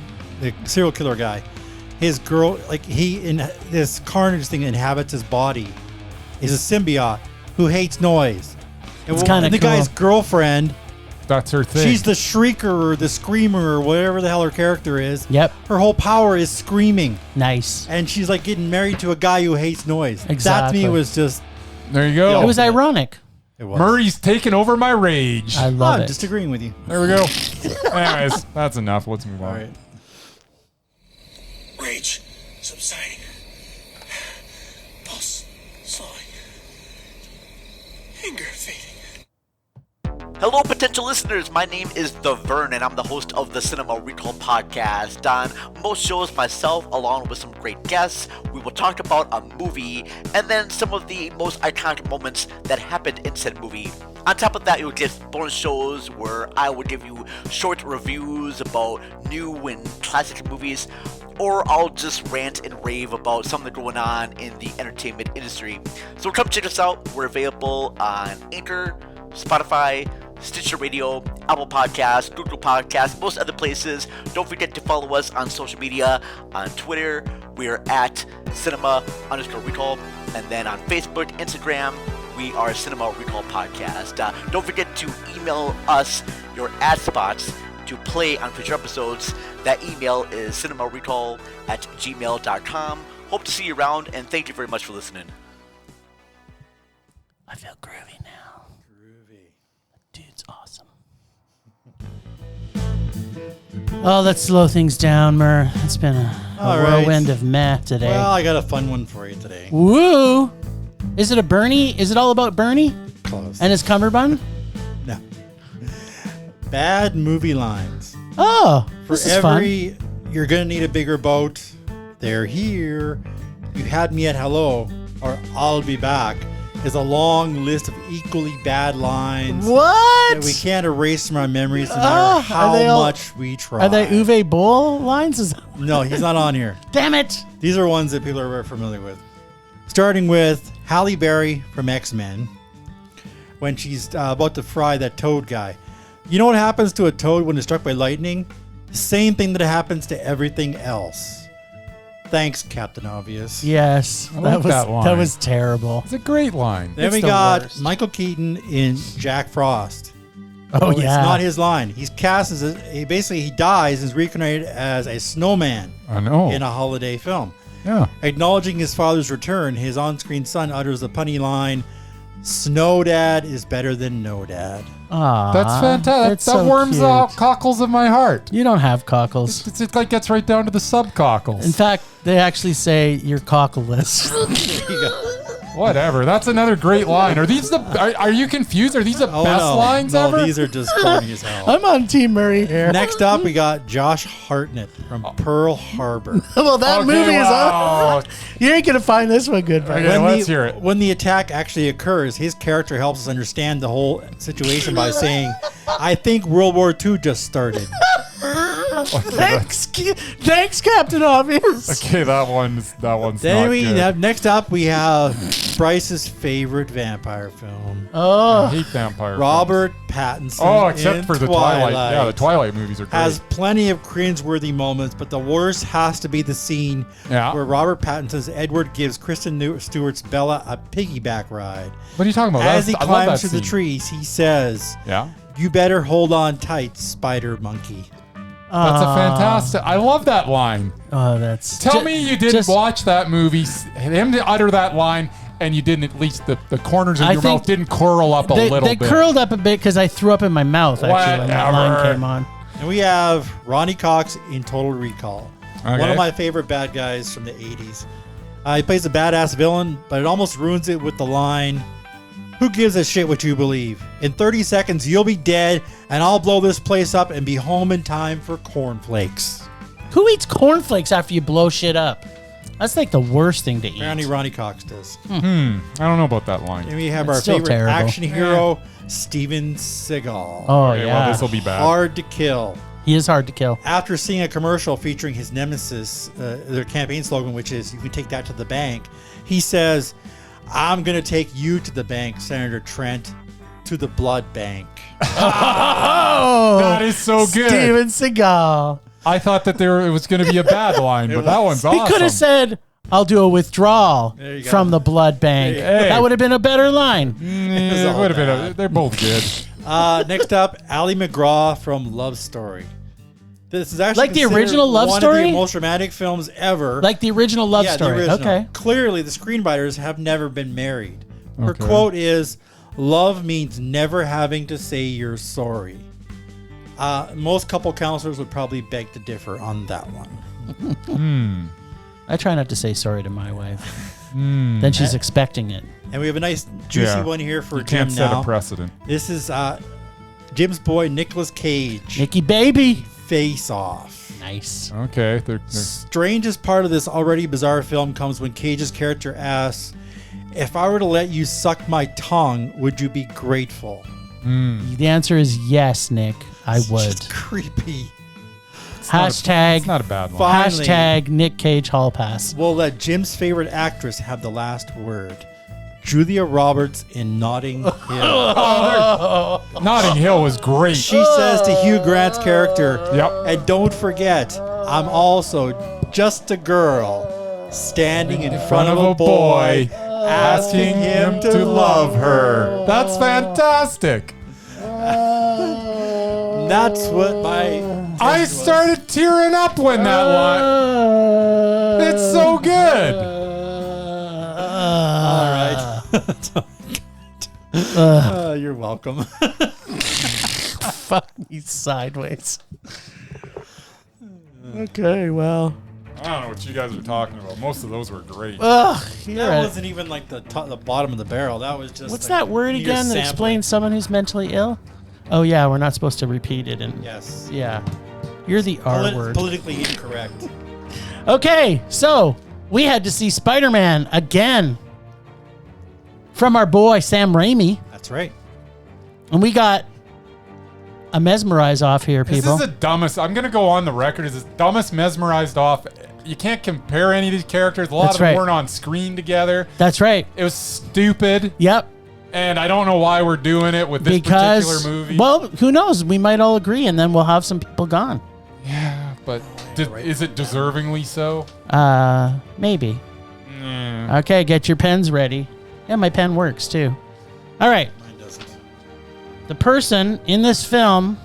serial killer guy. His girl, this Carnage thing inhabits his body, is a symbiote who hates noise. It's kind of the cool. guy's girlfriend. That's her thing. She's the shrieker or the screamer or whatever the hell her character is. Yep. Her whole power is screaming. Nice. And she's like getting married to a guy who hates noise. Exactly. That to me was just... There you go. It was ironic. It was. Murray's taking over my rage. I love I'm it. disagreeing with you. There we go. Anyways, that's enough. Let's move on. All right. Rage subsiding. Pulse slowing. Anger fading. Hello, potential listeners. My name is The Vern, and I'm the host of the Cinema Recall podcast. On most shows, myself, along with some great guests, we will talk about a movie and then some of the most iconic moments that happened in said movie. On top of that, you'll get bonus shows where I will give you short reviews about new and classic movies, or I'll just rant and rave about something going on in the entertainment industry. So come check us out. We're available on Anchor, Spotify, Stitcher Radio, Apple Podcasts, Google Podcasts, most other places. Don't forget to follow us on social media. On Twitter, we are at cinema_recall. And then on Facebook, Instagram, we are Cinema Recall Podcast. Don't forget to email us your ad spots to play on future episodes. That email is cinemarecall@gmail.com. Hope to see you around, and thank you very much for listening. I feel groovy now. Dude's awesome. Oh, let's slow things down, Mur. It's been a All right. whirlwind of meh today. Well, I got a fun one for you today. Woo! Is it a Bernie? Is it all about Bernie Close. and his cummerbund? No. Bad movie lines. Oh, For this is fun. you're gonna need a bigger boat. They're here. You had me at hello, or I'll be back. Is a long list of equally bad lines What? that we can't erase from our memories no Oh, matter are how they all- much we try. Are they Uwe Boll lines? No, he's not on here. Damn it! These are ones that people are very familiar with. Starting with Halle Berry from X-Men when she's about to fry that toad guy. You know what happens to a toad when it's struck by lightning? The same thing that happens to everything else. Thanks, Captain Obvious. Yes, I like that line. that was terrible. It's a great line. Then It's we the got worst. Michael Keaton in Jack Frost. Oh It's yeah, not his line. He's cast as he dies and is reincarnated as a snowman I know. in a holiday film. Yeah. Acknowledging his father's return, his on-screen son utters the punny line, "Snow Dad is better than no dad." Aw, That's fantastic. it's That so warms cute. the cockles of my heart. You don't have cockles. It like gets right down to the subcockles. In fact, they actually say you're cockleless. Whatever. That's another great line. Are these the? Are you confused? Are these the best lines no, ever? these are just corny as hell. I'm on Team Murray here. Next up, we got Josh Hartnett from Pearl Harbor. Well, that Okay, movie is wow. on. You ain't gonna find this one good, Brian. Okay. let's hear it. When the attack actually occurs, his character helps us understand the whole situation by saying, "I think World War II just started." Thanks, Captain Obvious. Okay, that one's Then not we good. have next up we have Bryce's favorite vampire film, I Oh, hate vampire. films. Robert Pattinson. Oh, except in for the Twilight. Yeah, the Twilight movies are great. has plenty of cringeworthy moments, but the worst has to be the scene Yeah. where Robert Pattinson's Edward gives Kristen Stewart's Bella a piggyback ride. What are you talking about? As he I love climbs that through the scene. trees, he says, Yeah. "You better hold on tight, spider monkey." That's a fantastic. I love that line. Oh, that's. Tell me you didn't just- watch that movie, him to utter that line, and you didn't at least the corners of I your think mouth didn't curl up a little They bit. curled up a bit because I threw up in my mouth actually when that line Whatever. came on. And we have Ronnie Cox in Total Recall. One Okay. of my favorite bad guys from the 80s. He plays a badass villain, but it almost ruins it with the line, "Who gives a shit what you believe? In 30 seconds, you'll be dead, and I'll blow this place up and be home in time for cornflakes." Who eats cornflakes after you blow shit up? That's like the worst thing to eat. Apparently, Ronnie Cox does. I don't know about that line. And we have That's our still favorite terrible. action hero, Steven Seagal. Oh Okay, yeah, well, this will be bad. Hard to kill. he is hard to kill. After seeing a commercial featuring his nemesis, their campaign slogan, which is "You can take that to the bank," he says, "I'm going to take you to the bank, Senator Trent, to the blood bank." Oh, That is so good. Steven Seagal. I thought that it was going to be a bad line, but that one's awesome. He could have said, "I'll do a withdrawal There you go. from the blood bank." There you go. That would have been a better line. It all would have been. bad. They're both good. Next up, Ali McGraw from Love Story. This is actually Like the considered original Love one Story? of the most dramatic films ever. Like the original love yeah, story. The original. Okay. Clearly, the screenwriters have never been married. Her Okay. quote is, "Love means never having to say you're sorry." Most couple counselors would probably beg to differ on that one. I try not to say sorry to my wife. Then she's expecting it. And we have a nice juicy Yeah. one here for You Jim can't set now. a precedent. This is Jim's boy Nicolas Cage. Nikki baby. Face Off. Nice. Okay. They're Strangest part of this already bizarre film comes when Cage's character asks, "If I were to let you suck my tongue, would you be grateful?" The answer is yes, Nick. I would. Just creepy. Hashtag. it's not a bad one. Finally, Hashtag Nick Cage Hall Pass. we'll let Jim's favorite actress have the last word. Julia Roberts in Notting Hill. Notting Hill was great. She says to Hugh Grant's character, Yep. "And don't forget, I'm also just a girl standing in front of a boy asking him to love her." That's fantastic. That's what my... I started tearing up when that line. It's so good. All right. You're welcome. Fuck me sideways. Okay, well. I don't know what you guys are talking about. Most of those were great. Ugh, That wasn't even like the bottom of the barrel. That was just. What's like that word mere again that sampling. explains someone who's mentally ill? Oh, yeah, we're not supposed to repeat it. And Yes. Yeah. You're the R word. Politically incorrect. Okay, so we had to see Spider-Man again from our boy Sam Raimi. That's right. And we got a Mesmerized off here, people. This is the dumbest. I'm going to go on the record as the dumbest Mesmerized off. You can't compare any of these characters. A lot That's of them right. weren't on screen together. That's right. It was stupid. Yep. And I don't know why we're doing it with this particular movie. Well, who knows? We might all agree, and then we'll have some people gone. Yeah, but is it deservingly so? Maybe. Mm. Okay, get your pens ready. Yeah, my pen works too. All right. Mine doesn't. The person in this film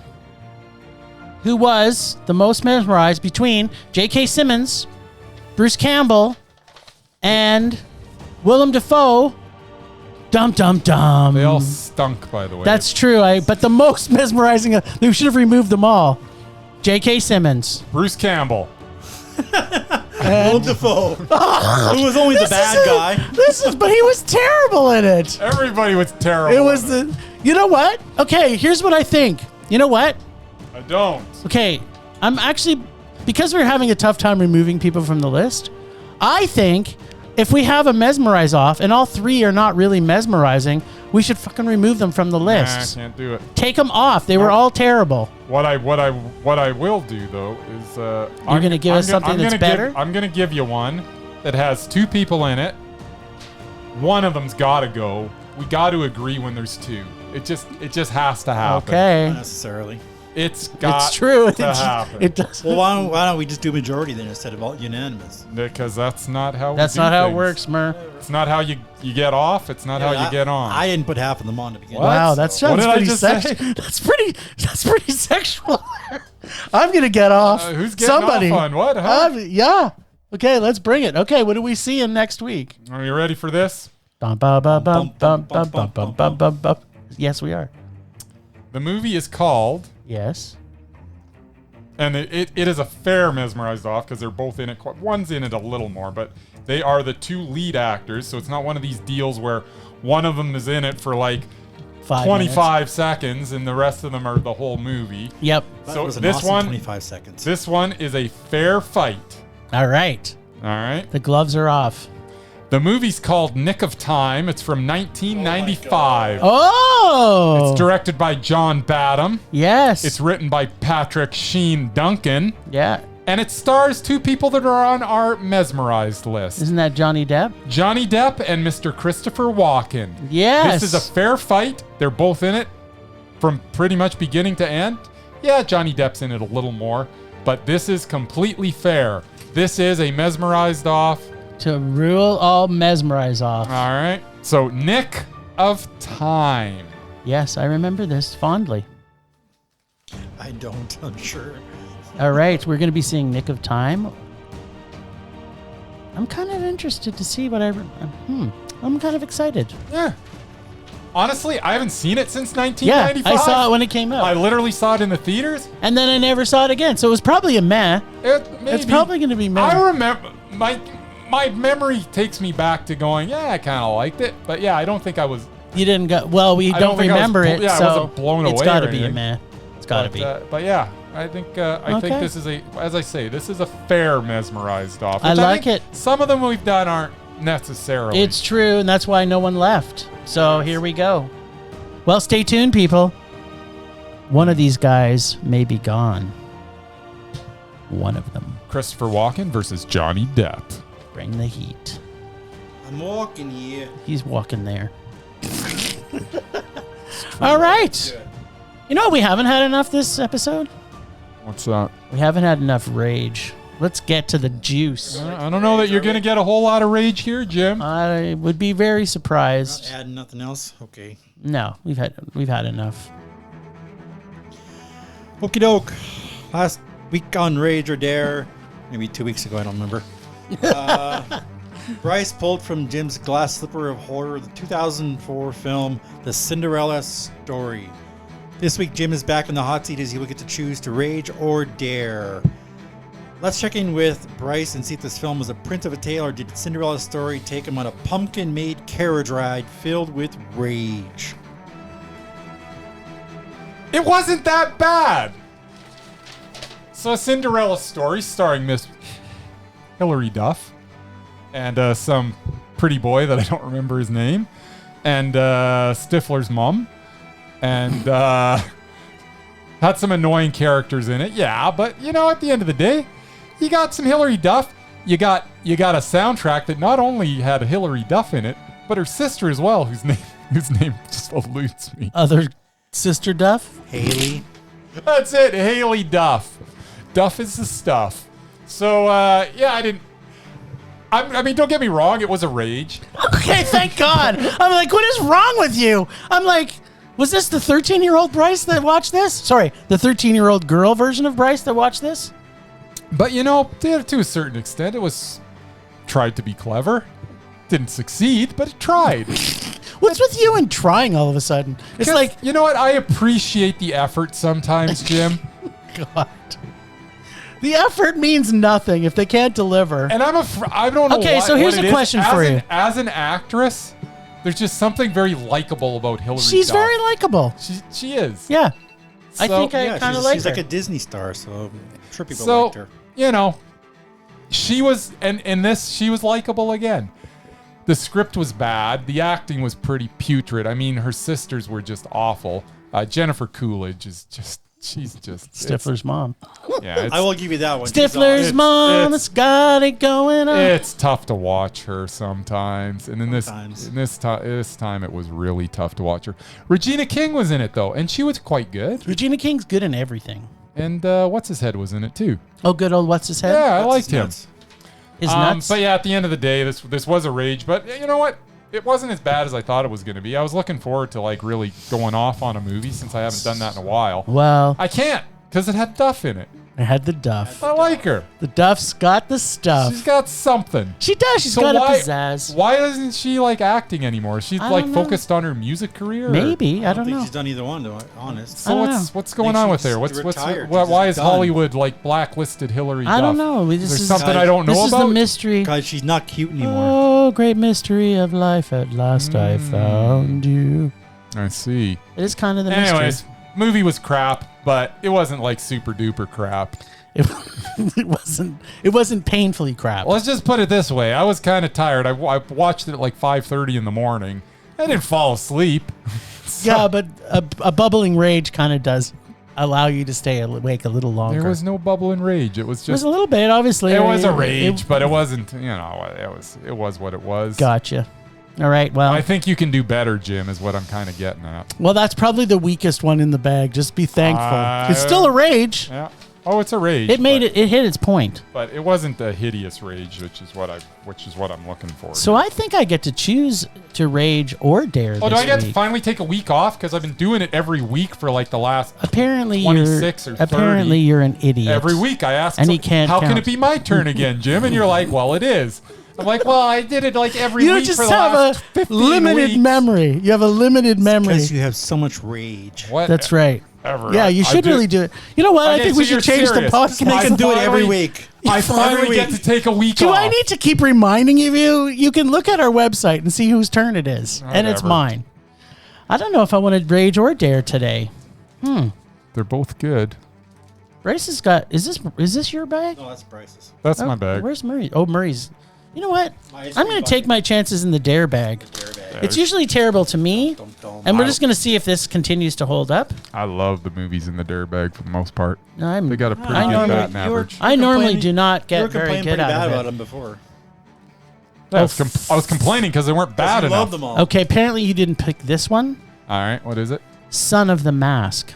who was the most mesmerized between J.K. Simmons, Bruce Campbell, and Willem Dafoe. Dum dum dum. They all stunk, by the way. That's true. But the most mesmerizing. They should have removed them all. J.K. Simmons. Bruce Campbell. Willem Dafoe. Who was only the bad guy. But he was terrible in it. Everybody was terrible. It was the. You know what? Okay, here's what I think. You know what? I don't. Okay, I'm actually, because we're having a tough time removing people from the list, I think if we have a Mesmerize off and all three are not really mesmerizing, we should fucking remove them from the list. Nah, I can't do it. Take them off. They were all terrible. What I will do though is You're gonna give us something that's better? I'm gonna give you one that has two people in it. One of them's got to go. We got to agree when there's two. It just has to happen. Okay. Not necessarily. It's got It's true. to happen. It does. Well, why don't we just do majority then instead of all unanimous? Because that's not how That's we do not how it things. works, Mer. It's not how you get off. It's not how you get on. I didn't put half of them on to begin with. Wow, that sounds What did I pretty just sexual. say? That's pretty sexual. I'm gonna get off. Who's getting Somebody. off on what? Huh? Yeah. Okay, let's bring it. Okay, what do we see in next week? Are you ready for this? Bum, bum, bum, bum, bum, bum, bum, bum, bum, bum, bum. Yes, we are. The movie is called, Yes. and it is a fair Mesmerized off because they're both in it. One's in it a little more, but they are the two lead actors, so it's not one of these deals where one of them is in it for like 25 seconds and the rest of them are the whole movie. Yep. That So was an this awesome one, 25 seconds. This one is a fair fight. All right. All right. The gloves are off. The movie's called Nick of Time. It's from 1995. Oh. It's directed by John Badham. Yes. It's written by Patrick Sheen Duncan. Yeah. And it stars two people that are on our Mesmerized list. Isn't that Johnny Depp? Johnny Depp and Mr. Christopher Walken. Yes. This is a fair fight. They're both in it from pretty much beginning to end. Yeah, Johnny Depp's in it a little more, but this is completely fair. This is a Mesmerized off. To rule all Mesmerize off. All right. So, Nick of Time. Yes, I remember this fondly. I don't, I'm sure. All right, we're going to be seeing Nick of Time. I'm kind of interested to see what I'm kind of excited. Yeah. Honestly, I haven't seen it since Yeah, 1995. I saw it when it came out. I literally saw it in the theaters. And then I never saw it again. So it was probably a meh. It's probably going to be meh. I remember my memory takes me back to going, yeah, I kind of liked it, but yeah, I don't think I was. You didn't go. Well, we I don't think I was remember it, yeah, I so wasn't blown it's away got to or be a anything. meh. It's got to be. But yeah, I think Okay. this is as I say, this is a fair Mesmerized off. I which like think it. Some of them we've done aren't necessarily. It's true, and that's why no one left. So here we go. Well, stay tuned, people. One of these guys may be gone. One of them. Christopher Walken versus Johnny Depp. Bring the heat. I'm walking here. He's walking there. All right. You know what? We haven't had enough this episode. What's that? We haven't had enough rage. Let's get to the juice. I don't know that you're going to get a whole lot of rage here, Jim. I would be very surprised. Not adding nothing else? Okay. No, we've had enough. Okie doke. Last week on Rage or Dare, maybe 2 weeks ago, I don't remember. Bryce pulled from Jim's glass slipper of horror the 2004 film The Cinderella Story. This week, Jim is back in the hot seat as he will get to choose to rage or dare. Let's check in with Bryce and see if this film was a print of a tale or did Cinderella Story take him on a pumpkin-made carriage ride filled with rage. It wasn't that bad. So, Cinderella Story starring Miss Hilary Duff and some pretty boy that I don't remember his name, and Stifler's mom, and had some annoying characters in it. Yeah, but you know, at the end of the day, you got some Hilary Duff. You got a soundtrack that not only had Hilary Duff in it, but her sister as well, whose name just eludes me. Other sister Duff? Haley. That's it, Haley Duff. Duff is the stuff. So yeah, I mean, don't get me wrong, it was a rage. Okay, thank God. I'm like, what is wrong with you? I'm like, was this the 13-year-old Bryce that watched this? Sorry, the 13-year-old girl version of Bryce that watched this? But you know, to a certain extent, it was tried to be clever. Didn't succeed, but it tried. What's with you and trying all of a sudden? It's like, you know what? I appreciate the effort sometimes, Jim. God. The effort means nothing if they can't deliver. And I don't know. Okay, so here's a question for you. As an actress, there's just something very likable about Hilary Duff. She's very likable. She is. Yeah. So, I think I kind of like her. She's like a Disney star, so I'm sure people liked her. You know, she was, and in this, she was likable again. The script was bad. The acting was pretty putrid. I mean, her sisters were just awful. Jennifer Coolidge is just, she's just... Stifler's mom. Yeah, I will give you that one. Stifler's mom, it's got it going on. It's tough to watch her sometimes. And in this time, it was really tough to watch her. Regina King was in it, though, and she was quite good. Regina King's good in everything. And What's-His-Head was in it, too. Oh, good old What's-His-Head? Yeah, I liked him. His nuts. But yeah, at the end of the day, this was a rage. But you know what? It wasn't as bad as I thought it was going to be. I was looking forward to like really going off on a movie since I haven't done that in a while. Well, I can't because it had Duff in it. It had the Duff. I like her. The Duff's got the stuff. She's got something. She does. She's got a pizzazz. Why isn't she like acting anymore? She's like know. focused on her music career. Maybe I don't think know. she's done either one, to be honest. So what's going on with her? Why is Hollywood like blacklisted Hilary Duff? I don't know. There's something I don't know about. This is the mystery. Because she's not cute anymore. Oh, great mystery of life! At last I found you. I see. It is kind of the mystery. Anyways, movie was crap, but it wasn't like super duper crap. It wasn't painfully crap. Let's just put it this way. I was kind of tired. I watched it at like 5:30 in the morning. I didn't fall asleep. Yeah, but a bubbling rage kind of does allow you to stay awake a little longer. There was no bubbling rage. It was just... It was a little bit, obviously. It was a rage, but it wasn't, you know, it was what it was. Gotcha. All right, well... I think you can do better, Jim, is what I'm kind of getting at. Well, that's probably the weakest one in the bag. Just be thankful. It's still a rage. Yeah. Oh, it's a rage. It hit its point. But it wasn't a hideous rage, which is what I'm looking for. So I think I get to choose to rage or dare. Oh, do I get to finally take a week off? Because I've been doing it every week for like the last 26 or 30. Apparently you're an idiot. Every week I ask, and he can't how count. can it be my turn again, Jim? And you're like, well, it is. I'm like, well, I did it like every you week just for the have last a 15 limited weeks. memory. You have a limited memory. Because you have so much rage. What? That's right. Ever. Yeah, you should really do it. You know what? Okay, I think so we should you're change the serious. podcast. I can do it every week. I finally get to take a week Do off. I need to keep reminding you? You can look at our website and see whose turn it is. And it's Whatever. mine. I don't know if I want to rage or dare today. They're both good. Bryce has got... Is this your bag? No, that's Bryce's. That's my bag. Where's Murray? Oh, Murray's... You know what? My I'm going to take my chances in the dare bag. It's usually terrible to me, and we're just going to see if this continues to hold up. I love the movies in the dare bag for the most part. They got a pretty good batting average. I normally do not You were get very complaining good pretty bad out about of it. them before. I was complaining because they weren't bad You enough. love them all. Okay, apparently you didn't pick this one. All right, what is it? Son of the Mask.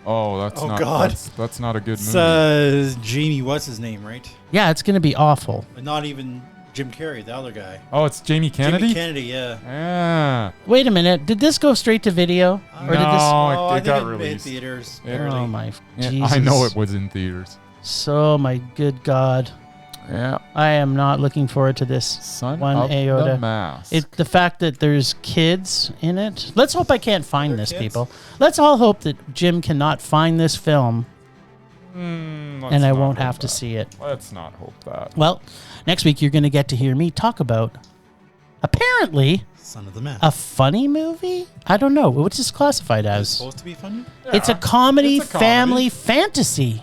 Oh, that's Oh, not. God. That's not a good It's movie. Jamie, what's his name, right? Yeah, it's going to be awful. But not even Jim Carrey, the other guy. Oh, it's Jamie Kennedy. Jamie Kennedy, yeah. Yeah. Wait a minute. Did this go straight to video? No, Or did this? I it got think released. in theaters. Yeah. early. Oh my Yeah, Jesus. I know it was in theaters. So my good God. Yeah. I am not looking forward to this. Son One of iota. the Mask. The fact that there's kids in it. Let's hope I can't find There are this, kids? people. Let's all hope that Jim cannot find this film and I won't have to see it. Let's not hope that. Well, next week you're going to get to hear me talk about, apparently, Son of the Man. a funny movie? I don't know. What's this classified Is it as? supposed to be funny? It's a comedy, It's a comedy. family fantasy.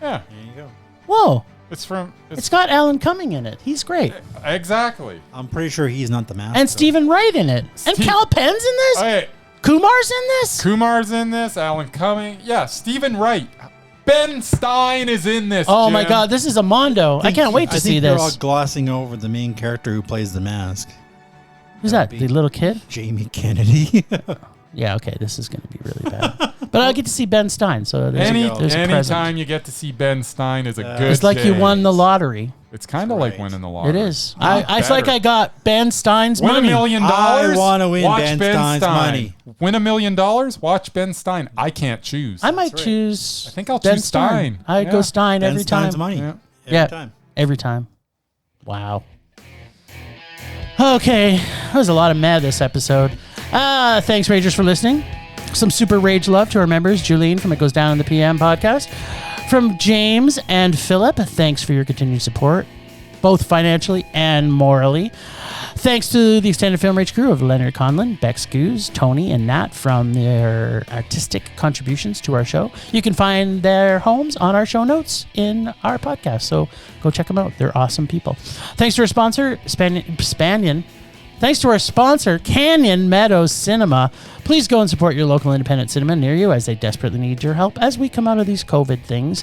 Yeah. There you go. Whoa. It's It's got Alan Cumming in it. He's great. exactly. I'm pretty sure he's not the master. And Stephen Wright in it. And Steve- Cal Penn's in this? Hey, Kumar's in this? Kumar's in this. Alan Cumming. Yeah, Stephen Wright. Ben Stein is in this. Oh my Jim. God, this is a mondo. I can't wait to see they're all this. glossing over the main character who plays the mask, Who's that? The little kid? Jamie Kennedy. Yeah, okay, this is going to be really bad. But I'll get to see Ben Stein, so there's a present. Anytime you get to see Ben Stein is a good It's like you day. won the lottery. It's kind of like Right. winning the lottery. It is. It's like I got Ben Stein's Win money. $1 million. I wanna win watch Ben Stein's Stein. money. Win $1 million. Watch Ben Stein. I can't choose. I might right. choose. I think I'll Ben choose Stein. I'd go Yeah. Stein Ben every Stein's time. money. Yeah. Every time. Every time. Wow. Okay, that was a lot of mad this episode. Thanks, Ragers, for listening. Some super rage love to our members, Julene from It Goes Down in the PM podcast. From James and Philip, thanks for your continued support, both financially and morally. Thanks to the extended Film Rage crew of Leonard Conlon, Bex Goose, Tony, and Nat from their artistic contributions to our show. You can find their homes on our show notes in our podcast, so go check them out. They're awesome people. Thanks to our sponsor, Thanks to our sponsor, Canyon Meadows Cinema. Please go and support your local independent cinema near you as they desperately need your help as we come out of these COVID things.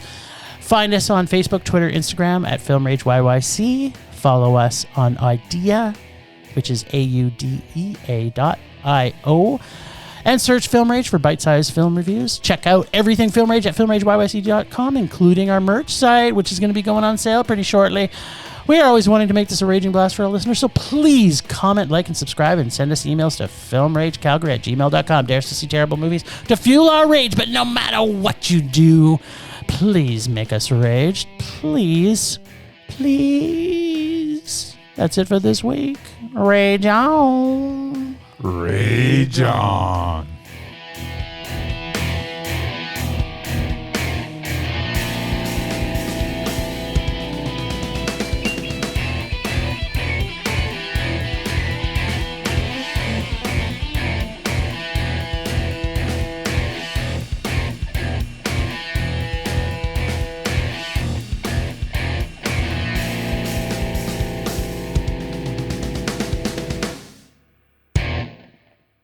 Find us on Facebook, Twitter, Instagram at Film Rage YYC. Follow us on Idea, which is AUDEA.io. And search Film Rage for bite-sized film reviews. Check out everything Film Rage at filmrageyyc.com, including our merch site, which is going to be going on sale pretty shortly. We are always wanting to make this a raging blast for our listeners, so please comment, like, and subscribe, and send us emails to filmragecalgary@gmail.com. Dare us to see terrible movies to fuel our rage, but no matter what you do, please make us rage. Please. Please. That's it for this week. Rage on. Rage on.